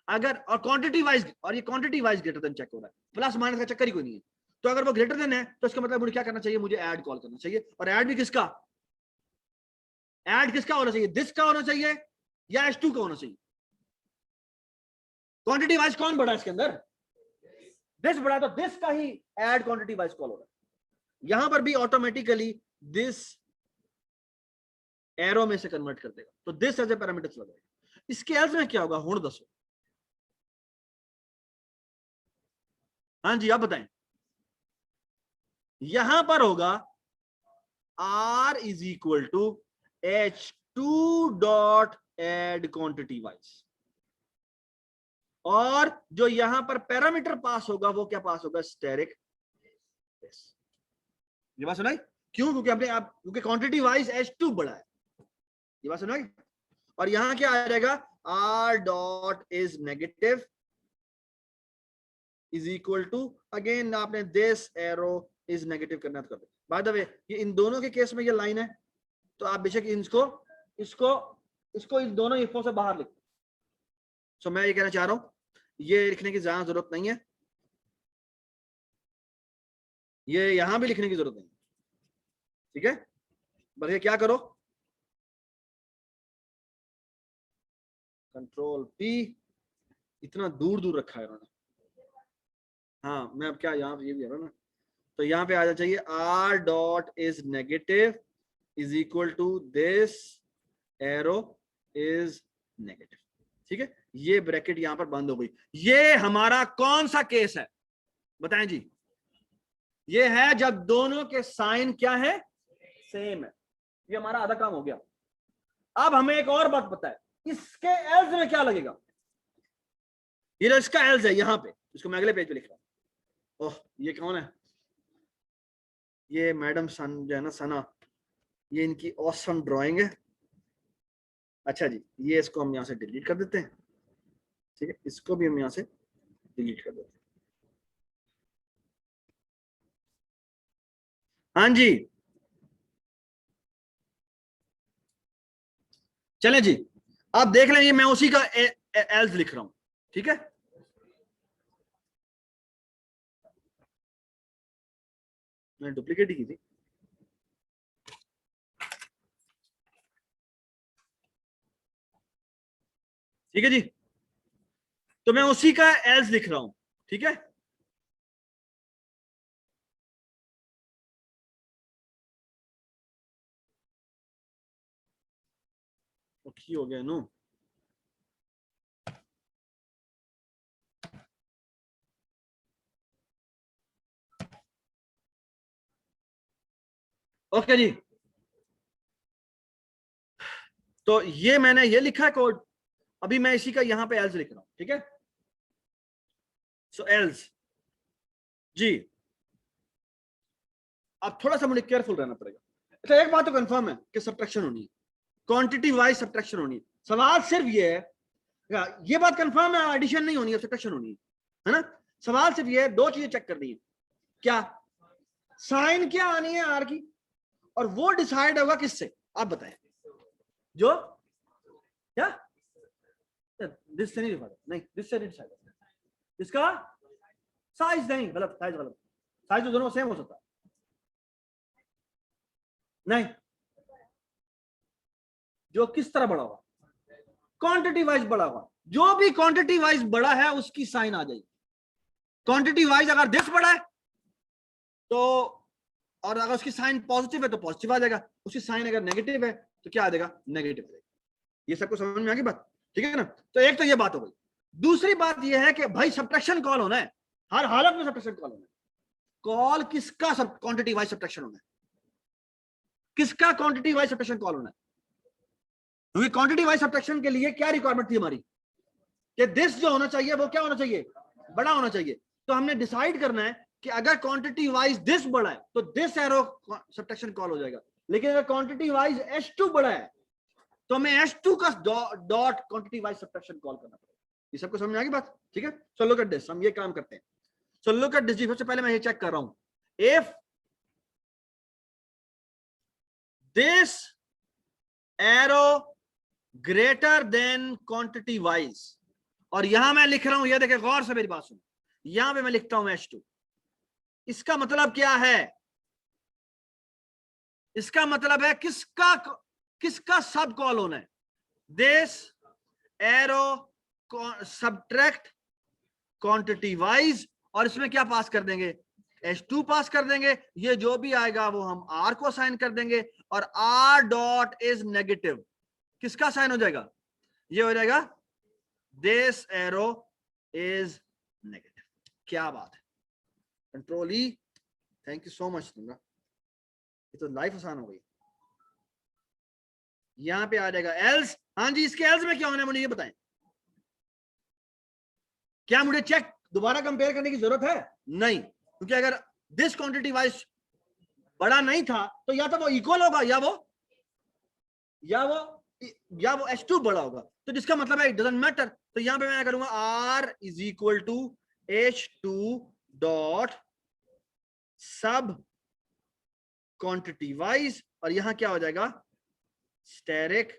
अगर और क्वांटिटी वाइज, और ये quantity wise greater than check हो रहा है, प्लस माइनस का चक्कर ही कोई नहीं है, तो अगर वो ग्रेटर देन है तो इसका मतलब मुझे क्या करना चाहिए, मुझे ऐड कॉल करना चाहिए, और ऐड भी किसका, ऐड किसका होना चाहिए, दिस का होना चाहिए या H2 का होना चाहिए, क्वांटिटी वाइज कौन बड़ा है इसके अंदर, दिस बड़ा, तो दिस का ही ऐड क्वांटिटी वाइज कॉल हो रहा है, यहां पर भी ऑटोमेटिकली दिस एरो में से कन्वर्ट कर देगा, तो दिस एज ए पैरामीटर चला जाएगा। इसके एल्स में क्या होगा, हुण दसो, हाँ जी आप बताएं, यहां पर होगा R is equal to H2 dot add quantity wise, और जो यहां पर पैरामीटर पास होगा वो क्या पास होगा, स्टेरिक। ये बात सुनाई, क्यों, क्योंकि अपने आप क्योंकि क्वांटिटी वाइज H2 बड़ा है, ये बात सुनाई। और यहां क्या आ जाएगा, R dot is negative is equal to, again आपने दिस एरो इज नेगेटिव करना कर दो। बाय द वे ये इन दोनों के केस में ये लाइन है, तो आप बेशक इसको इसको इसको इन दोनों इफों से बाहर लिखो। सो मैं ये कहना चाह रहा हूं, ये लिखने की ज्यादा जरूरत नहीं है, ये यहां भी लिखने की जरूरत नहीं, ठीक है, बस ये क्या करो, कंट्रोल P, इतना दूर दूर रखा है उन्होंने, हाँ मैं अब क्या यहाँ ये भी है ना, तो यहाँ पे आ जाना चाहिए R dot is negative is equal to this arrow is negative, ठीक है, ये ब्रैकेट यहां पर बंद हो गई। ये हमारा कौन सा केस है बताएं जी, ये है जब दोनों के साइन क्या है, सेम है, ये हमारा आधा काम हो गया। अब हमें एक और बात पता है, इसके एल्स में क्या लगेगा, ये जो इसका एल्स है यहां पे, इसको मैं अगले पेज पे लिख रहा हूं। ओह ये कौन है, ये मैडम सन जो है ना, सना, ये इनकी ऑसम ड्राइंग है। अच्छा जी, ये इसको हम यहां से डिलीट कर देते हैं, ठीक है, इसको भी हम यहां से डिलीट कर देते हैं। हाँ जी चलें जी, आप देख लेंगे मैं उसी का एल्स लिख रहा हूं, ठीक है। मैंने डुप्लीकेट ही की थी। ठीक है जी, तो मैं उसी का एल्स लिख रहा हूं। ठीक है, की हो गया नो। ओके जी, तो ये मैंने ये लिखा है कोड, अभी मैं इसी का यहां पे एल्स लिख रहा हूं। ठीक है, सो एल्स जी, अब थोड़ा सा मुझे केयरफुल रहना पड़ेगा। अच्छा, एक बात तो कंफर्म है कि सब्ट्रैक्शन होनी है, क्वांटिटी वाइज सब्ट्रैक्शन होनी है। सवाल सिर्फ ये है, ये बात कंफर्म है, एडिशन नहीं होनी है, सब्ट्रैक्शन होनी है ना। सवाल सिर्फ ये है, दो चीजें चेक करनी है, क्या साइन क्या आनी है आर की, और वो डिसाइड होगा किससे, आप बताएं। जो क्या दिस से नहीं डिसाइड, नहीं दिस से नहीं डिसाइड, इसका साइज नहीं, गलत, साइज गलत, साइज तो दोनों सेम हो सकता है, नहीं, जो किस तरह बड़ा होगा, क्वांटिटी वाइज बड़ा होगा, जो भी क्वांटिटी वाइज बड़ा है उसकी साइन आ जाएगी। क्वांटिटी वाइज अगर दिस बड़ा है तो, और अगर उसकी साइन पॉजिटिव है तो पॉजिटिव आ जाएगा, उसकी साइन अगर नेगेटिव है तो क्या आ जाएगा, नेगेटिव आ जाएगा। ये सबको समझ में आ गई बात, ठीक है ना। तो एक तो ये बात हो गई। दूसरी बात ये है कि भाई सब्ट्रैक्शन कॉल होना है, हर हालत में सब्ट्रैक्शन कॉल होना है। कॉल किसका, सब क्वांटिटी वाइज सब्ट्रैक्शन होना है, किसका क्वांटिटी वाइज सब्ट्रैक्शन कॉल होना है। क्योंकि क्वांटिटी वाइज सब्ट्रैक्शन के लिए क्या रिक्वायरमेंट थी हमारी, कि दिस जो होना चाहिए वो क्या होना चाहिए, बड़ा होना चाहिए। तो हमने डिसाइड करना है कि अगर क्वांटिटी वाइज दिस बड़ा है तो दिस एरो सब्ट्रैक्शन कॉल हो जाएगा, लेकिन अगर क्वांटिटी वाइज H2 बड़ा है तो हमें H2 का dot quantity wise subtraction call करना पड़ेगा। ये सबको समझ में आ गई बात, ठीक है। सो लुक एट दिस, हम ये काम करते हैं। सो लुक एट दिस जी, सबसे पहले मैं ये चेक कर रहा हूं, if this arrow greater than quantity wise, और यहां मैं लिख रहा हूं, ये देखें गौर से मेरी बात सुनो, यहां पे मैं लिखता हूं H2, इसका मतलब क्या है, इसका मतलब है किसका सब कॉल होना है, this arrow subtract quantity wise, और इसमें क्या पास कर देंगे, H2 पास कर देंगे, ये जो भी आएगा वो हम R को असाइन कर देंगे, और R डॉट इज नेगेटिव किसका साइन हो जाएगा, ये हो जाएगा दिस एरो इज नेगेटिव। क्या बात है, control E, thank you so much तुमरा, ये तो लाइफ आसान हो गई। यहां पे आ जाएगा एल्स, हाँ जी, इसके एल्स में क्या होना है मुझे ये बताएं, क्या मुझे चेक दोबारा कंपेयर करने की जरूरत है, नहीं, क्योंकि अगर दिस क्वांटिटी वाइज बड़ा नहीं था तो या तो वो इक्वल होगा या वो H2 बड़ा होगा, तो जिसका मतलब है इट डजंट मैटर। तो यहां पे मैं करूंगा R is equal to H2 dot sub quantity wise, और यहां क्या हो जाएगा स्टेरिक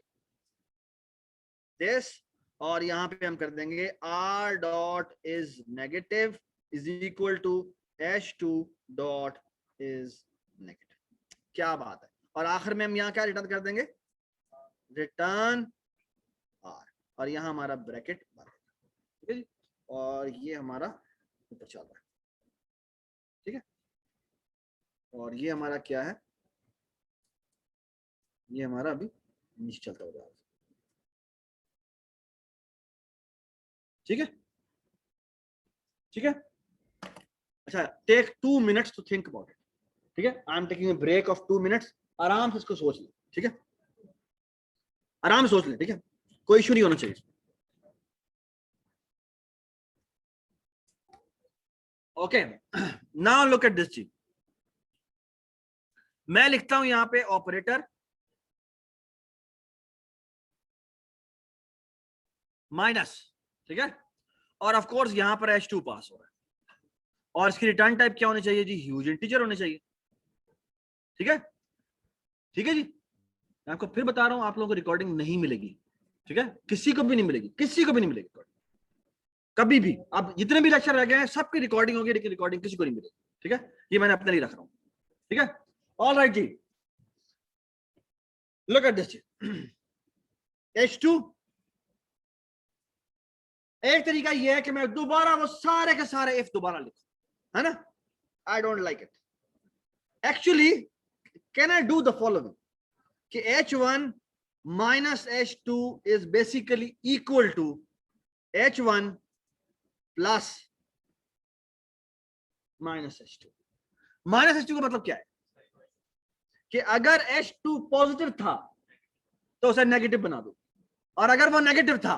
दिस, और यहां पे हम कर देंगे R dot is negative is equal to H2 dot is negative. क्या बात है, और आखिर में हम यहां क्या रिटर्न कर देंगे, रिटर्न R, और यहां हमारा ब्रैकेट, ठीक है जी, और ये हमारा ऊपर चल रहा है, ठीक है, और ये हमारा क्या है, ये हमारा अभी नीचे चलता हो रहा है, ठीक है, ठीक है। अच्छा, take 2 minutes to think about it, ठीक है, I am taking a break of 2 minutes, आराम से इसको सोच लें, ठीक है, आराम से सोच लें, ठीक है, कोई इशू नहीं होना चाहिए। Okay, now look at this चीज, मैं लिखता हूं यहां पे ऑपरेटर माइनस, ठीक है, और ऑफ कोर्स यहां पर H2 पास हो रहा है, और इसकी रिटर्न टाइप क्या होनी चाहिए जी, ह्यूज इंटीजर होने चाहिए, ठीक है, ठीक है जी। मैं आपको फिर बता रहा हूं, आप लोगों को रिकॉर्डिंग नहीं मिलेगी, ठीक है, किसी को भी नहीं मिलेगी, किसी को भी नहीं मिलेगी कभी भी। अब जितने भी लेक्चर रह गए हैं सबकी रिकॉर्डिंग होगी, लेकिन रिकॉर्डिंग किसी को नहीं मिलेगी, ठीक है, ये मैंने अपने लिए रख रहा हूं। ठीक है, ऑल राइट जी, लुक एट दिस H2। एक तरीका ये है कि मैं दोबारा वो सारे के सारे इफ दोबारा लिखूं, है ना, I don't like it. Actually can I do the following कि H1 minus H2 is basically equal to H1 plus minus H2। Minus H2 का मतलब क्या है कि अगर H2 पॉजिटिव था तो उसे नेगेटिव बना दो, और अगर वो नेगेटिव था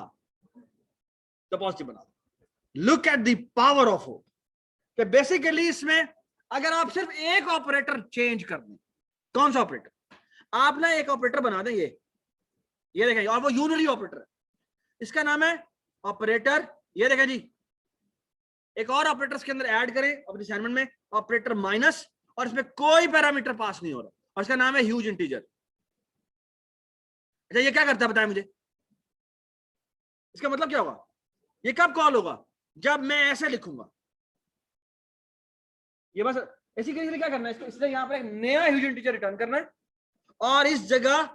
तो पॉजिटिव बना दो। Look at the power of hope कि बेसिकली इसमें अगर आप सिर्फ एक ऑपरेटर चेंज कर दें, कौन सा ऑपरेटर, आप ना एक ऑपरेटर बना दें, ये देखें, और वो यूनरी ऑपरेटर है, इसका नाम है ऑपरेटर, ये देखें जी, एक और ऑपरेटर इसके अंदर ऐड करें अपने असाइनमेंट में, ऑपरेटर माइनस, और इसमें कोई पैरामीटर पास नहीं हो रहा, और इसका नाम है ह्यूज इंटीजर। अच्छा ये क्या करता है बताएं मुझे, इसका मतलब क्या होगा, ये कब कॉल होगा, जब मैं ऐसे लिखूंगा, ये बस इसी के लिए क्या करना है, इसलिए यहां पर एक नया ह्यूज इंटीजर रिटर्न करना है, और इस जगह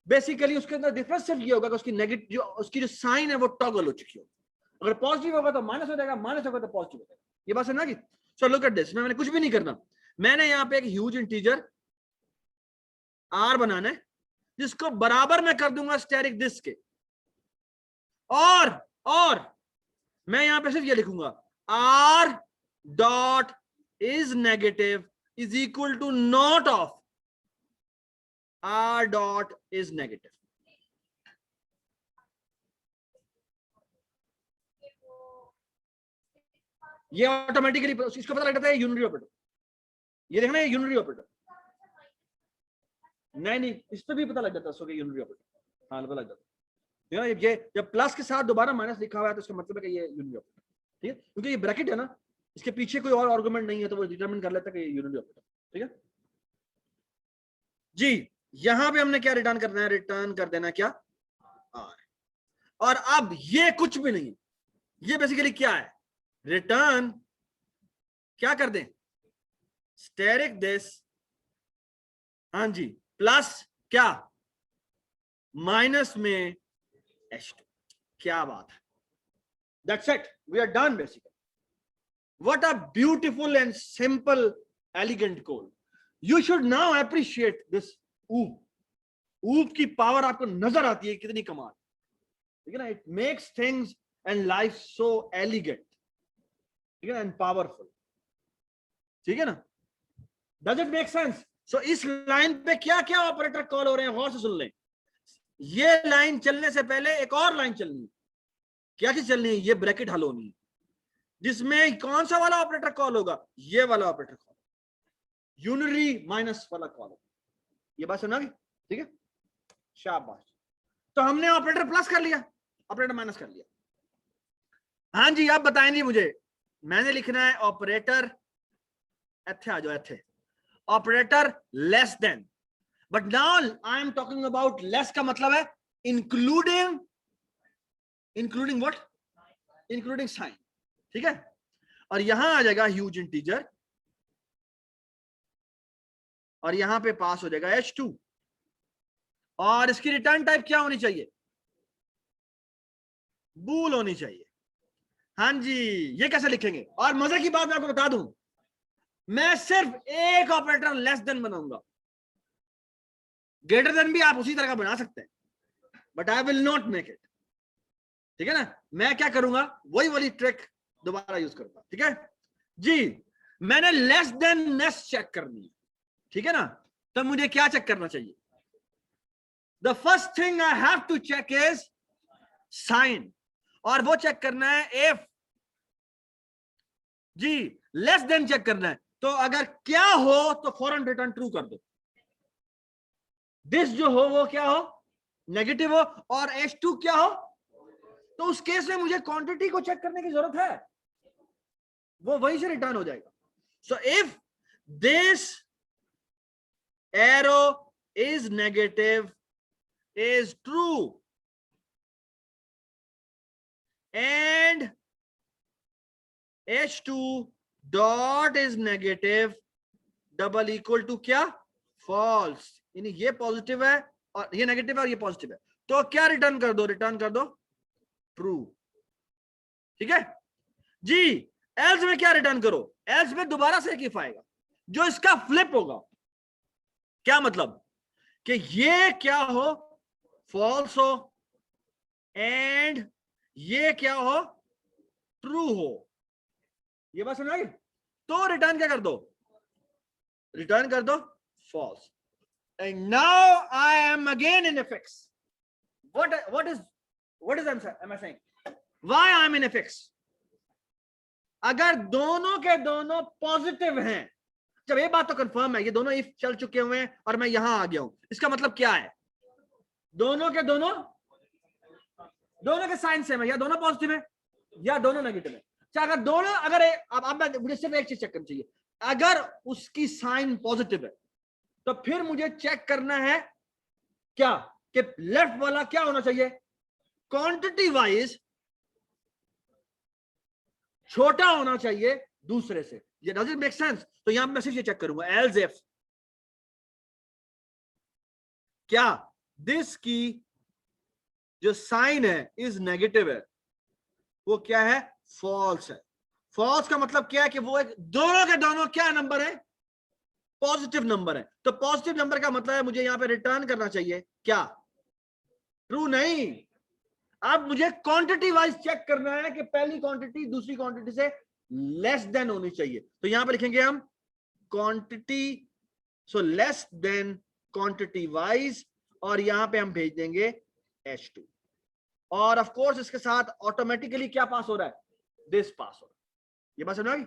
बेसिकली उसके अंदर डिफरेंस सिर्फ ये होगा कि उसकी नेगेटिव जो उसकी जो साइन है वो टॉगल हो चुकी होगी, अगर पॉजिटिव होगा तो माइनस हो जाएगा, माइनस होगा तो पॉजिटिव हो जाएगा, ये बात है ना कि। सो लुक एट दिस, मैंने कुछ भी नहीं करना, मैंने यहाँ पे एक ह्यूज इंटीजर आर बनाना है जिसको बराबर मैं कर दूंगा स्टेरिक दिस के, और मैं यहां पे सिर्फ ये लिखूंगा R dot is negative is equal to not of R dot is negative. ये ऑटोमेटिकली इसको पता लग जाता है यूनिटरी ऑपरेटर, ये देखना है यूनिटरी ऑपरेटर, नहीं इस पे भी पता लग जाता है यूनिटरी ऑपरेटर, हाँ पता लग जाता है, ये जब प्लस के साथ दोबारा माइनस लिखा हुआ है तो इसका मतलब है कि ये यूनिटरी ऑपरेटर, ठीक है, क्योंकि ये ब्रैकेट है ना, इसके पीछे कोई और आर्गुमेंट नहीं है तो वो डिटरमिन कर लेता है कि ये यूनिटरी ऑपरेटर, ठीक है जी। यहां पे हमने क्या रिटर्न करना है, रिटर्न कर देना क्या आर, और अब ये कुछ भी नहीं, ये बेसिकली क्या है, रिटर्न क्या कर दें, स्टेरिक दिस, हाँ जी, प्लस क्या माइनस में H2, क्या बात है, that's it, we are done basically. What a beautiful and simple elegant code, you should now appreciate this OOP, OOP की पावर आपको नजर आती है कितनी कमाल, ठीक है ना, it makes things and life so elegant, ठीक है ना, एंड पावरफुल, ठीक है ना, डज इट मेक सेंस। सो इस लाइन पे क्या क्या ऑपरेटर कॉल हो रहे हैं गौर से सुन लें, ये लाइन चलने से पहले एक और लाइन चलनी है, क्या चीज चलनी है, ये ब्रैकेट हल होनी है, जिसमें कौन सा वाला ऑपरेटर कॉल होगा, ये वाला ऑपरेटर कॉल, यूनिटरी माइनस वाला कॉल होगा, ये बात सुना, ठीक है, शाबाश। तो हमने ऑपरेटर प्लस कर लिया, ऑपरेटर माइनस कर लिया, हाँ जी आप बताएंगे मुझे, मैंने लिखना है ऑपरेटर एथे आ जाओ, एथे operator less than, but now I am talking about less का मतलब है इंक्लूडिंग व्हाट, इंक्लूडिंग साइन, ठीक है, और यहां आ जाएगा ह्यूज इंटीजर, और यहां पे पास हो जाएगा H2, और इसकी रिटर्न टाइप क्या होनी चाहिए, बूल होनी चाहिए, हाँ जी। ये कैसे लिखेंगे, और मजे की बात मैं आपको बता दूं, मैं सिर्फ एक ऑपरेटर लेस देन बनाऊंगा, ग्रेटर देन भी आप उसी तरह का बना सकते हैं, but I will not make it, ठीक है ना, मैं क्या करूंगा वही वाली ट्रिक दोबारा यूज करूंगा, ठीक है जी। मैंने लेस देन नेस चेक करनी है, ठीक है ना, तो मुझे क्या चेक करना चाहिए, the first thing I have to check is sign, और वो चेक करना है इफ जी, लेस देन चेक करना है, तो अगर क्या हो तो फौरन रिटर्न ट्रू कर दो, दिस जो हो वो क्या हो, नेगेटिव हो, और H2 क्या हो, तो उस केस में मुझे क्वांटिटी को चेक करने की जरूरत है, वो वहीं से रिटर्न हो जाएगा। So if this arrow is negative is true and H2 dot is negative, double equal to क्या, फॉल्स, यानी ये पॉजिटिव है और ये नेगेटिव है और ये पॉजिटिव है, तो क्या रिटर्न कर दो, रिटर्न कर दो ट्रू। ठीक है जी। एल्स में क्या रिटर्न करो, एल्स में दोबारा से एक इफ आएगा जो इसका फ्लिप होगा। क्या मतलब कि ये क्या हो, फॉल्स हो, एंड ये क्या हो, ट्रू हो। ये बात समझ आ गई? तो रिटर्न क्या कर दो, रिटर्न कर दो false. And now I am again in FX. what is am I saying? Why I am in fx? अगर दोनों के दोनों पॉजिटिव हैं, जब ये बात तो कंफर्म है, ये दोनों इफ चल चुके हुए हैं और मैं यहां आ गया हूं, इसका मतलब क्या है, दोनों के दोनों के साइन सेम है, या दोनों पॉजिटिव है या दोनों नेगेटिव है। अगर दोनों, अगर अब मुझे सिर्फ एक चीज चेक करनी चाहिए, अगर उसकी साइन पॉजिटिव है तो फिर मुझे चेक करना है क्या, कि लेफ्ट वाला क्या होना चाहिए, क्वांटिटी वाइज छोटा होना चाहिए दूसरे से। ये डज इट मेक सेंस? तो यहां मैं सिर्फ ये चेक करूंगा, एल्स इफ क्या दिस की जो साइन है इज नेगेटिव है, वो क्या है, फॉल्स है। फॉल्स का मतलब क्या है कि वो एक, दोनों के दोनों क्या नंबर है, पॉजिटिव नंबर है। तो पॉजिटिव नंबर का मतलब है मुझे यहां पे रिटर्न करना चाहिए क्या, ट्रू नहीं। अब मुझे क्वांटिटी वाइज चेक करना है कि पहली क्वांटिटी दूसरी क्वांटिटी से लेस देन होनी चाहिए। तो यहां पे लिखेंगे हम quantity, so less than quantity wise, और यहां पे हम भेज देंगे H2। और ऑफ कोर्स इसके साथ ऑटोमेटिकली क्या पास हो रहा है, दिस पास हो रहा है। ये बात समझ आ गई?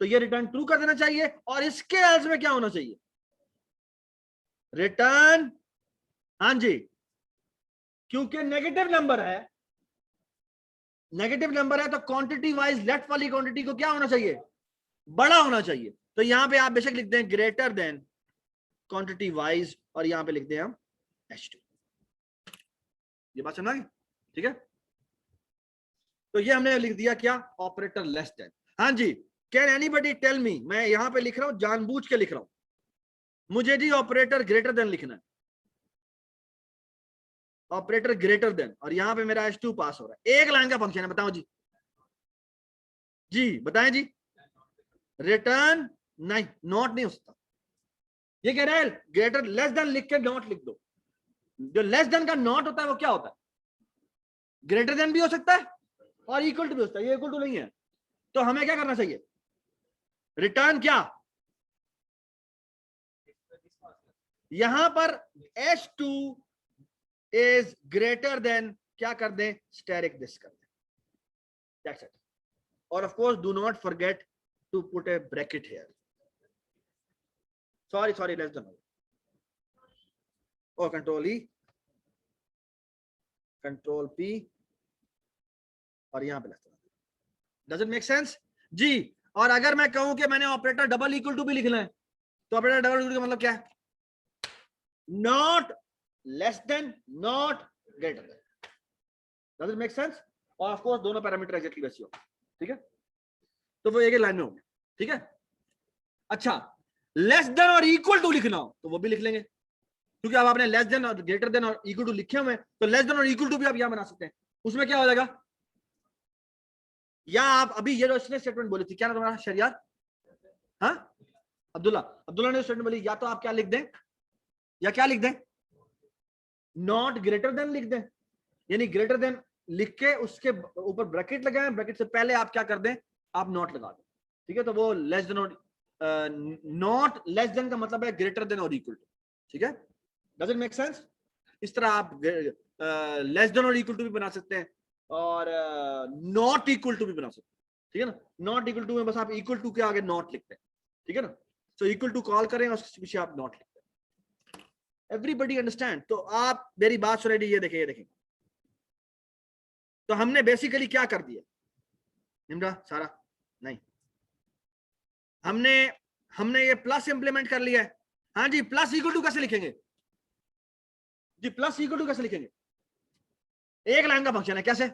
तो ये रिटर्न ट्रू कर देना चाहिए, और इसके एल्स में क्या होना चाहिए, रिटर्न, हाँ जी, क्योंकि नेगेटिव नंबर है, नेगेटिव नंबर है तो क्वांटिटी वाइज लेफ्ट वाली क्वांटिटी को क्या होना चाहिए, बड़ा होना चाहिए। तो यहां पे आप बेशक लिख दें ग्रेटर देन क्वांटिटी वाइज, और यहां पे लिख दें हम H2। ये बात समझ, ठीक है? तो ये हमने लिख दिया क्या, ऑपरेटर लेस देन। हाँ जी, कैन एनीबडी टेल मी, मैं यहां पे लिख रहा हूं, जानबूझ के लिख रहा हूं, मुझे जी ऑपरेटर ग्रेटर देन लिखना है, ऑपरेटर ग्रेटर देन, और यहां पे मेरा H2 पास हो रहा है। एक लाइन का फंक्शन है, बताओ जी, जी बताएं जी, रिटर्न नहीं, नॉट नहीं हो सकता। ये कह रहा है ग्रेटर लेस देन लिख के नॉट लिख दो। जो लेस देन का नॉट होता है वो क्या होता है, ग्रेटर देन भी हो सकता है और इक्वल टू भी हो सकता है। ये इक्वल टू नहीं है, तो हमें क्या करना चाहिए, रिटर्न क्या, यहां पर H2 इज ग्रेटर देन, क्या कर दें, स्टेरिक दिस कर दें, दैट्स इट। और of course do not forget to put a bracket here, sorry less than, और कंट्रोल E, कंट्रोल P, और यहां पे less than. Does it make sense जी? और अगर मैं कहूं कि मैंने ऑपरेटर डबल इक्वल टू भी लिखना है, तो ऑपरेटर डबल इक्वल टू का मतलब क्या है, not less than, not greater than. Does it make sense? और ऑफ कोर्स दोनों पैरामीटर एग्जैक्टली वैसे हो, ठीक है? तो वो एक लाइन में होंगे, ठीक है? अच्छा, लेस देन और इक्वल टू लिखना हो तो वो भी लिख लेंगे, क्योंकि अब आपने लेस देन और ग्रेटर देन और इक्वल टू लिखे हुए, तो लेस देन और इक्वल टू भी आप यहां बना सकते हैं। उसमें क्या हो जाएगा, या आप अभी ये जो इसने स्टेटमेंट बोली थी, क्या ना तुम्हारा शरियार, हाँ अब्दुल्ला ने स्टेटमेंट बोली, या तो आप क्या लिख दें, या क्या लिख दें, नॉट ग्रेटर देन लिख दें, यानी ग्रेटर देन लिख के उसके ऊपर ब्रैकेट लगाएं, ब्रैकेट से पहले आप क्या कर दें, आप नॉट लगा दें, ठीक है? तो वो लेस देन और नॉट लेस देन का मतलब है ग्रेटर देन और इक्वल टू, ठीक है? Does it make sense? इस तरह आप लेस देन और इक्वल टू भी बना सकते हैं, और नॉट इक्वल टू भी बना सकते हैं, ठीक है ना? नॉट इक्वल टू में बस आप इक्वल टू के आगे नॉट लिखते हैं, ठीक है ना? तो इक्वल टू कॉल करें और उसके पीछे आप नॉट लिखते हैं। Everybody understand? तो आप मेरी बात सुन रहे, ये देखें, ये देखें, तो हमने बेसिकली क्या कर दिया, निम्रा सारा नहीं, हमने ये प्लस इंप्लीमेंट कर लिया है। हाँ जी, प्लस इक्वल टू कैसे लिखेंगे जी, प्लस इक्वल टू कैसे लिखेंगे, एक लाइन का फंक्शन है, कैसे,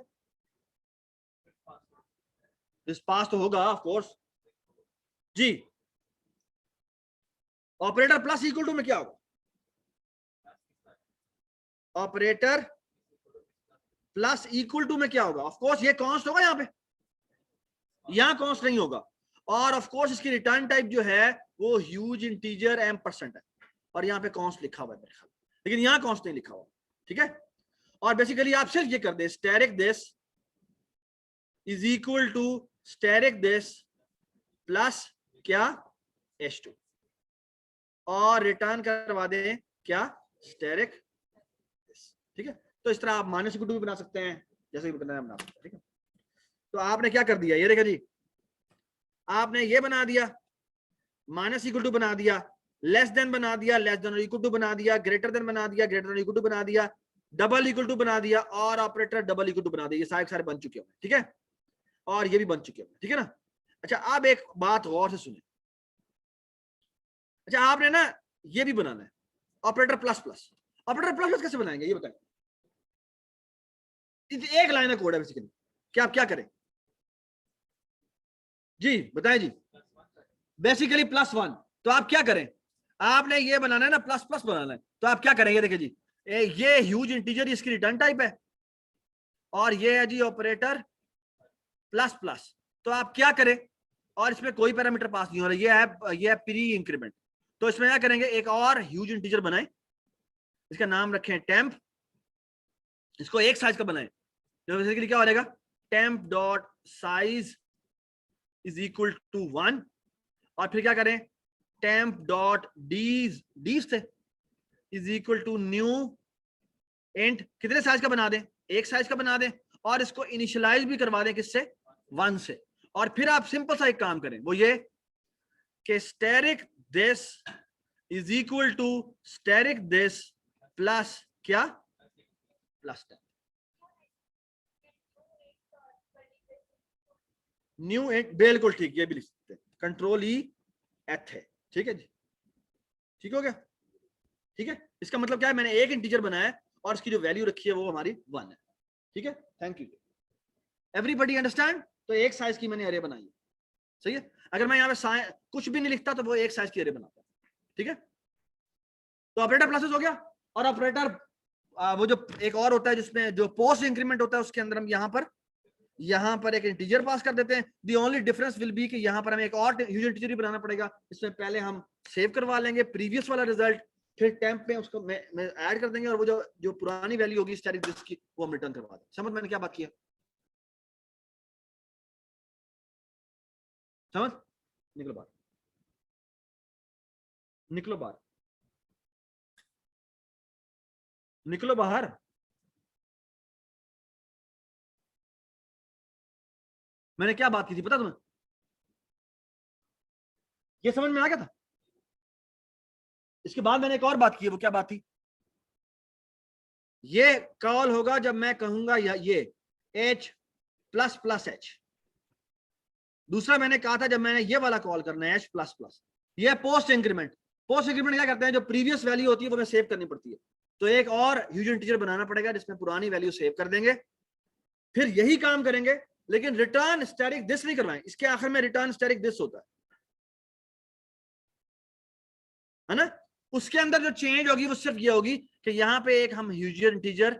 दिस पास तो होगा ऑफ कोर्स जी, ऑपरेटर प्लस इक्वल टू में क्या होगा? ऑपरेटर प्लस इक्वल टू में क्या होगा? ऑफ कोर्स ये कॉन्स्ट होगा, यहां पे यहां कॉन्स्ट नहीं होगा। और ऑफ कोर्स इसकी रिटर्न टाइप जो है वो ह्यूज इंटीजर %, है और यहाँ पे कॉन्स्ट लिखा हुआ है मेरे ख्याल, लेकिन यहाँ कॉन्स्ट नहीं लिखा हुआ। ठीक है, और बेसिकली आप सिर्फ ये कर दे static this is equal to static this plus क्या h2 और रिटर्न करवा दें क्या स्टैटिक दिस। ठीक है, तो इस तरह आप माइनस इक्वल टू भी बना सकते हैं, जैसे भी बना सकते हैं। ठीक है, तो आपने क्या कर दिया, ये देखा जी, आपने ये बना दिया, माइनस इक्वल टू बना दिया, लेस देन बना दिया, लेस देन इक्वल टू बना दिया, ग्रेटर देन बना दिया, ग्रेटर देन इक्वल टू बना दिया, डबल इक्वल टू बना दिया और ऑपरेटर डबल इक्वल टू बना दिया। ये सारे बन चुके होंगे। ठीक है, और ये भी बन चुके होंगे। ठीक है ना। अच्छा, अब एक बात गौर से सुने। अच्छा, आपने ना ये भी बनाना है operator plus plus. Operator plus plus कैसे बनाएंगे ये बताएं। एक लाइन कोड है बेसिकली, क्या आप क्या करें जी, बताएं जी। बेसिकली +1, तो आप क्या करें, आपने ये बनाना है ना, प्लस प्लस बनाना है, तो आप क्या करेंगे, देखिए जी, ये ह्यूज इंटीजर इसकी रिटर्न टाइप है और ये है जी ऑपरेटर प्लस प्लस। तो आप क्या करें, और इसमें कोई पैरामीटर पास नहीं हो रहा, ये है प्री इंक्रीमेंट। तो इसमें क्या करेंगे, एक और ह्यूज इंटीजर बनाएं, इसका नाम रखें टेम्प, इसको एक साइज का बनाएं। तो बेसिकली क्या हो जाएगा, temp dot size is equal to 1 और फिर क्या करें, temp dot digits is equal to new int, कितने साइज का बना दें, एक साइज का बना दें और इसको इनिशियलाइज भी करवा दें किससे, 1 से। और फिर आप सिंपल सा एक काम करें, वो ये कि static this is equal to static this plus क्या, प्लस न्यू इंट, बिल्कुल ठीक, ये भी लिख सकते हैं, कंट्रोल ई एथ है। ठीक है जी, ठीक हो गया। ठीक है, इसका मतलब क्या है, मैंने एक इंटीजर बनाया है और इसकी जो वैल्यू रखी है वो हमारी 1 है। ठीक है, थैंक यू, एवरीबडी अंडरस्टैंड। तो एक साइज की मैंने एरे बनाई है, सही है। अगर मैं यहाँ पे कुछ भी नहीं लिखता तो वो एक साइज की एरे बनाता है। ठीक है, तो ऑपरेटर प्लस हो गया। और ऑपरेटर वो जो एक और होता है जिसमें जो पोस्ट इंक्रीमेंट होता है, उसके अंदर हम यहाँ पर एक इंटीजर पास कर देते हैं। The only difference will be कि यहाँ पर हमें एक और ह्यूज इंटीजर ही बनाना पड़ेगा। इसमें पहले हम सेव करवा लेंगे प्रीवियस वाला रिजल्ट, फिर टेम्प में उसको मैं ऐड कर देंगे और वो जो पुरानी वैल्यू होगी स्टैटिक दिस की वो हम रिटर्न करवा देंगे। समझ मैंने क्या बात किया, समझ, निकलो बाहर, निकलो बाहर, निकलो बाहर। मैंने क्या बात की थी पता तुम्हें, ये समझ में आ गया था। इसके बाद मैंने एक और बात की है, वो क्या बात थी, ये कॉल होगा जब मैं कहूंगा ये h प्लस प्लस h। दूसरा मैंने कहा था जब मैंने ये वाला कॉल करना है h प्लस प्लस, ये पोस्ट इंक्रीमेंट। पोस्ट इंक्रीमेंट क्या करते हैं, जो प्रीवियस वैल्यू होती है वो हमें सेव करनी पड़ती है, तो एक और ह्यूज इंटीजर बनाना पड़ेगा जिसमें पुरानी वैल्यू सेव कर देंगे, फिर यही काम करेंगे। लेकिन रिटर्न स्टैटिक दिस नहीं करवाएं, इसके आखिर में रिटर्न स्टैटिक दिस होता है ना। उसके अंदर जो चेंज होगी वो सिर्फ ये होगी कि यहाँ पे एक हम ह्यूज इंटीजर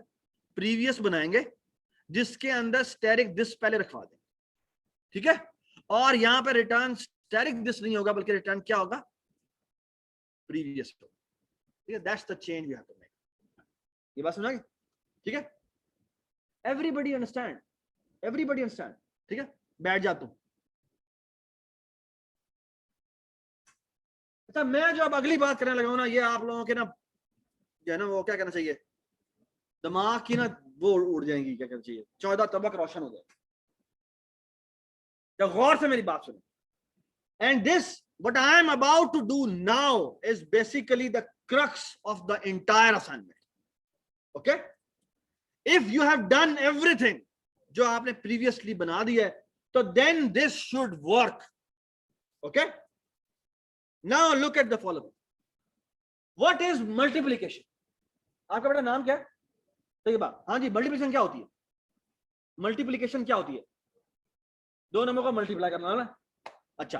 प्रीवियस बनाएंगे जिसके अंदर स्टैटिक दिस पहले रखवा दें। ठीक है, और यहाँ पे रिटर्न स्टैटिक दिस नहीं होगा बल्कि रिटर्न क्या होगा, प्रीवियस होगा। ठीक है, that's the change we have to make. ये बात समझा? ठीक है, एवरीबडी अंडरस्टैंड, एवरीबडी अंडरस्टैंड। ठीक है, बैठ जाता हूं। अच्छा, मैं जो अब अगली बात करने लगा हूं ना, ये आप लोगों के ना जो है ना वो क्या कहना चाहिए, दिमाग की ना वो उड़ जाएंगी, क्या कहना चाहिए, 14 तबक रोशन हो जाए। तो गौर से मेरी बात सुनो, and this what I am about to do now is basically the crux of the entire assignment. Okay, if you have done everything जो आपने previously बना दिया है, तो then this should work. Okay, now look at the following. What is multiplication? आपका बेटा नाम क्या है, सही बात, हाँ जी, मल्टीप्लिकेशन क्या होती है, मल्टीप्लिकेशन क्या होती है, दो नंबर को मल्टीप्लाई करना है ना। अच्छा,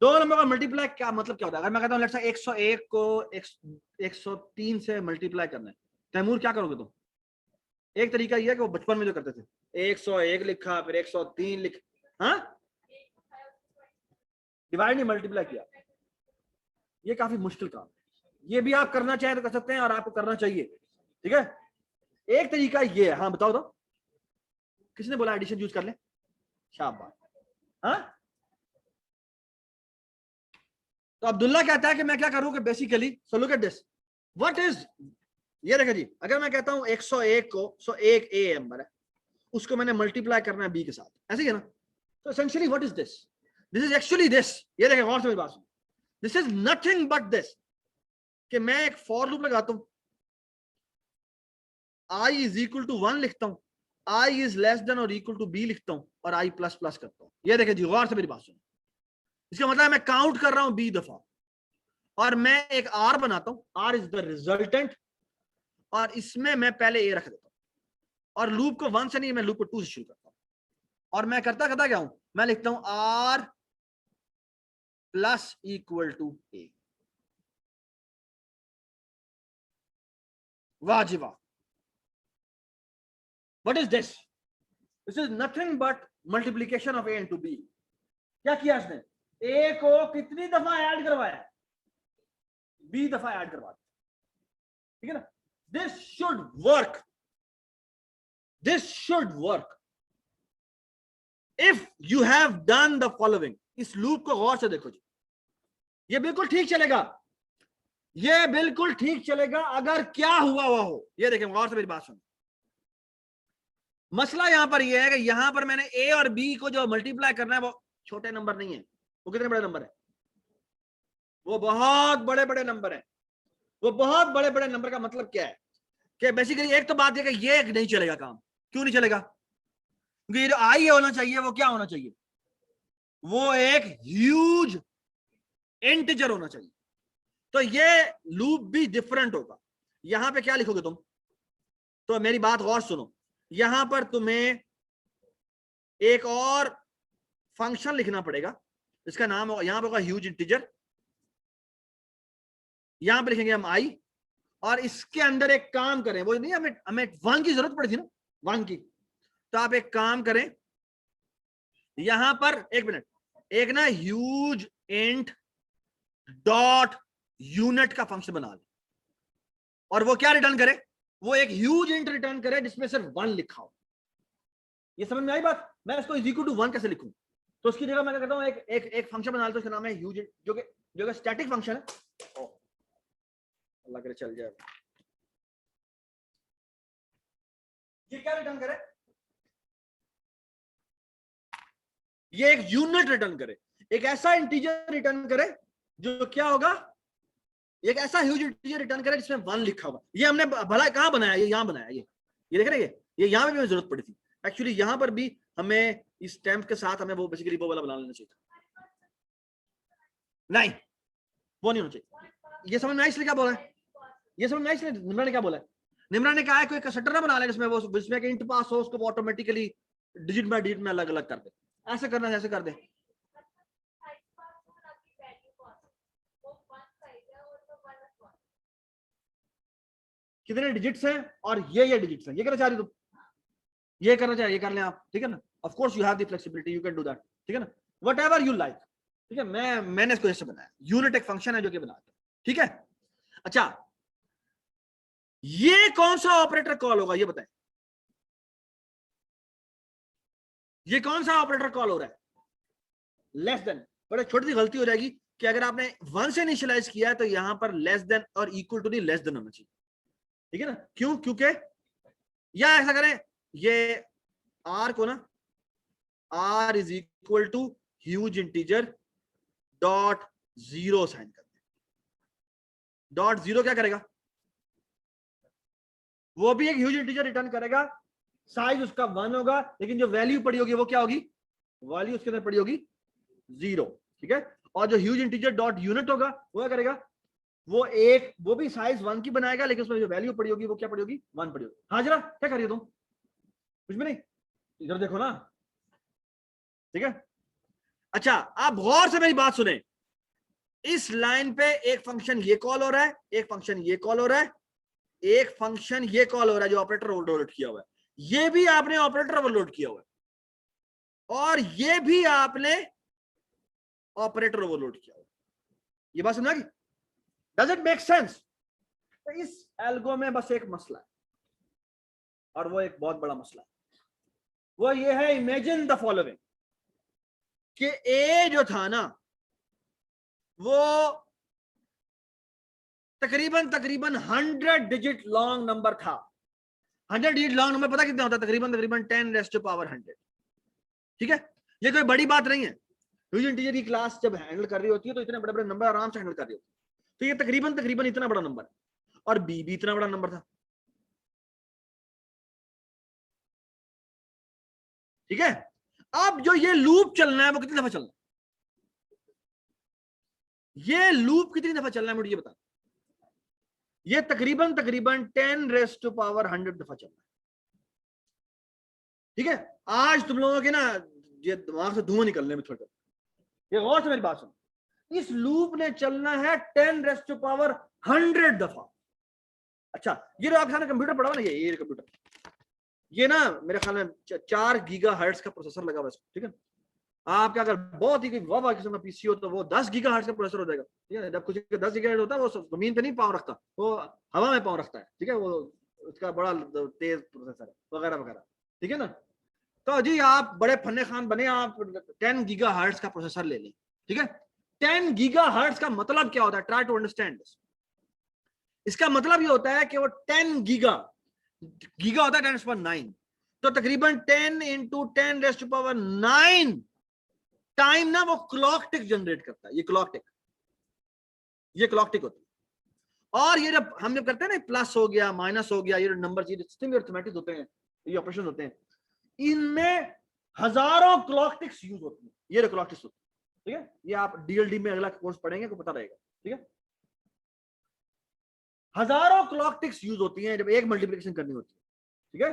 दो नंबर का मल्टीप्लाई क्या मतलब क्या होता है? अगर मैं कहता हूँ लेट्स से 101 को 103 से मल्टीप्लाई करना है, तैमूर क्या करोगे तुम? एक तरीका ये है कि वो बचपन में जो करते थे, 101 लिखा, फिर 103 लिख, हाँ, डिवाइड नहीं मल्टीप्लाई किया। ये काफी मुश्किल काम है, ये भी आप करना चाहें तो कर सकते हैं और आपको करना चाहिए, ठीक है। एक तरीका ये है, हाँ बताओ तो, किसने बोला एडिशन यूज कर ले? शाबाश, हाँ। तो अब्दुल्ला कहता है कि मैं क्या करूं कि basically, so look at this, what is, ये देखो जी, अगर मैं कहता हूं 101 को, सो एक ए नंबर है, उसको मैंने मल्टीप्लाई करना है बी के साथ, ऐसे ही है ना। तो essentially what is this? This is actually this, ये देखें गौर से मेरी बात सुन, this is nothing but this, कि मैं एक फॉर लूप लगाता हूं, i इज इक्वल टू 1 लिखता हूं, i इज लेस देन और इक्वल टू b लिखता हूं, और i प्लस प्लस करता हूं। ये देखें जी, गौर से मेरी बात सुन, इसका मतलब मैं काउंट कर रहा हूं b दफा, और मैं एक r बनाता हूं, r इज द रिजल्टेंट, और इसमें मैं पहले a रख देता हूं, और लूप को 1 से नहीं, मैं लूप को 2 से शुरू करता हूं, और मैं करता क्या हूं, मैं लिखता हूं r plus equal to a। वाह जी वाह, what is this? This is nothing but multiplication of a into b। क्या किया इसने? a को कितनी दफा ऐड करवाया? b दफा ऐड करवा, ठीक है ना। This should work, this should work if you have done the following. इस लूप को गौर से देखो जी, ये बिल्कुल ठीक चलेगा, ये बिल्कुल ठीक चलेगा अगर क्या हुआ हो। ये देखें गौर से मेरी बात सुन, मसला यहां पर यह है कि यहां पर मैंने ए और बी को जो मल्टीप्लाई करना है वो छोटे नंबर नहीं है, वो कितने बड़े नंबर है? वो बहुत बड़े बड़े नंबर है। वो बहुत बड़े बड़े नंबर का मतलब क्या है कि बेसिकली एक तो बात है कि ये नहीं चलेगा काम। क्यों नहीं चलेगा? क्योंकि ये जो आई होना चाहिए वो क्या होना चाहिए? वो एक ह्यूज इंटीजर होना चाहिए। तो ये लूप भी डिफरेंट होगा। यहां पे क्या लिखोगे तुम? तो मेरी बात गौर सुनो, यहां पर तुम्हें एक और फंक्शन लिखना पड़ेगा, इसका नाम होगा, यहां पर होगा ह्यूज इंटीजर, यहां पर लिखेंगे हम आई, और इसके अंदर एक काम करें, वो नहीं, हमें हमें वन की जरूरत पड़ी थी ना, वन की। तो आप एक काम करें, यहां पर एक मिनट, एक ना ह्यूज इंट डॉट यूनिट का फंक्शन बना ले, और वो क्या रिटर्न करे? वो एक ह्यूज इंट रिटर्न करे जिसमें सिर्फ 1 लिखा हो। ये समझ में आई बात? मैं इसको इज इक्वल टू 1 कैसे लिखूं? तो उसकी जगह मैं क्या करता हूं, एक फंक्शन बना लेता हूं, उसका नाम है ह्यूज इंट, जो कि स्टैटिक फंक्शन है। अल्लाह करे चल जाए। ये क्या रिटर्न करे? ये एक यूनिट रिटर्न करे, एक ऐसा इंटीजर रिटर्न करे जो क्या होगा, एक ऐसा ह्यूज इंटीजर रिटर्न करे जिसमें 1 लिखा होगा। ये हमने भला कहां बनाया? ये यहां बनाया। ये देख रहे हैं, ये यहां पे भी हमें जरूरत पड़ी थी एक्चुअली। यहां पर भी हमें इस स्टैम्प के साथ हमें वो बेसिकली वो वाला बना लेना चाहिए था। नहीं, वो नहीं होना चाहिए। ये समझ में आई इसलिए क्या बोला है? ये समझ में आई इसलिए निम्रा ने क्या बोला है? निम्रा ने कहा है कोई कंस्ट्रक्टर ना बना ले जिसमें वो, जिसमें इंट पास हो, उसको ऑटोमेटिकली डिजिट बाय डिजिट में अलग अलग कर दे। ऐसे करना है, ऐसे कर दे। कितने डिजिट्स हैं और ये डिजिट्स हैं, ये करना चाह रही तुम? ये करना चाहिए, ये कर लें आप, ठीक है ना। Of course you have the flexibility, you can do that, ठीक है ना, वट एवर यू लाइक, ठीक है। मैंने इसको ऐसे बनाया, यूनिट एक फंक्शन है जो कि बनाते हैं, ठीक है। अच्छा, ये कौन सा ऑपरेटर कॉल होगा ये बताएं? ये कौन सा ऑपरेटर कॉल हो रहा है? Less than. बड़े छोटी सी गलती हो जाएगी कि अगर आपने 1 से इनिशियलाइज किया है तो यहां पर लेस देन और इक्वल टू नहीं, लेस देन होना चाहिए, ठीक है ना। क्यों? क्योंकि या ऐसा करें, ये आर को ना r is equal to huge integer dot zero sign कर दें। डॉट जीरो क्या करेगा? वो भी एक ह्यूज इंटीजर रिटर्न करेगा, साइज उसका 1 होगा, लेकिन जो वैल्यू पड़ी होगी वो क्या होगी? वैल्यू उसके अंदर पड़ी होगी 0, ठीक है। और जो ह्यूज इंटीजर डॉट यूनिट होगा वो क्या करेगा? वो भी साइज 1 की बनाएगा, लेकिन उसमें जो वैल्यू पड़ी होगी वो क्या पड़ी होगी? 1 पड़ी होगी। हाँ जरा क्या कर रही हो तुम? कुछ भी नहीं, इधर देखो ना, ठीक है। अच्छा, आप गौर से मेरी बात सुने, इस लाइन पे एक फंक्शन ये कॉल हो रहा है, एक फंक्शन ये कॉल हो रहा है, एक फंक्शन ये कॉल हो रहा है जो ऑपरेटर ओवरलोड किया हुआ है, ये भी आपने ऑपरेटर ओवरलोड किया हुआ है, और ये भी आपने ऑपरेटर ओवरलोड किया हुआ है। ये बात समझा? Does it make sense? तो इस एल्गो में बस एक मसला है, और वो एक बहुत बड़ा मसला है। वो ये है, इमेजिन द फॉलोइंग, कि ए जो था ना वो तकरीबन 100 डिजिट लॉन्ग नंबर था। 100 डिजिट लॉन्ग नंबर पता कितना होता है? तकरीबन 10 रेज़ टू पावर 100। ठीक है, ये कोई बड़ी बात नहीं है। ह्यूज इंटीजर की क्लास जब हैंडल कर रही होती है तो इतने बड़े बड़े नंबर आराम से हैंडल कर रही होती है। तो ये तकरीबन इतना बड़ा नंबर है, और बी भी इतना बड़ा नंबर था। ठीक है, अब जो ये लूप चलना है वो कितनी दफा चलना है? ये लूप कितनी दफा चलना है मुझे ये बता। ये तकरीबन 10 रेज़ टू पावर 100 दफा चलना है। ठीक है, आज तुम लोगों के ना ये दिमाग से धुआं निकलने में थोड़ा, ये गौर से मेरी बात सुनो। इस लूप ने चलना है 10 रेज़ टू पावर 100 दफा। अच्छा, ये आपके सामने कंप्यूटर पड़ा हुआ ना, ये कंप्यूटर, ये ना मेरे ख्याल में 4 गीगाहर्ट्ज का प्रोसेसर लगा हुआ है। ठीक है, आपका अगर बहुत ही वाह किस्म का पीसी हो तो वो 10 गीगाहर्ट्ज का प्रोसेसर हो जाएगा। ठीक है, जब कुछ 10 गीगाहर्ट्ज होता है वो जमीन पे नहीं पाँव रखता, वो हवा में पाँव रखता है। ठीक है, वो उसका बड़ा तेज प्रोसेसर है वगैरह वगैरह। ठीक है ना, तो जी आप बड़े फन्ने खान बने, आप 10 गीगाहर्ट्ज का प्रोसेसर ले लें। ठीक है, 10 गीगाहर्ट्ज का मतलब क्या होता है? Try to understand this. इसका मतलब ये होता है कि वो 10 गीगा होता है 10⁹, तो तकरीबन 10 into 10 raise to power 9 time ना वो क्लॉक टिक जनरेट करता है। ये क्लॉक टिक होती है। और ये जब करते हैं ना, प्लस हो गया माइनस हो गया, ये नंबर अरिथमेटिक होते हैं, ये ऑपरेशन होते हैं, इनमें हजारों क्लॉक टिक्स यूज होती है। ये क्लॉक टिक्स होती है। ठीक है, ये आप डीएलडी में अगला कोर्स पढ़ेंगे को पता रहेगा। ठीक है, हजारों क्लॉक टिक्स यूज होती हैं जब एक मल्टीप्लिकेशन करनी होती है। ठीक है,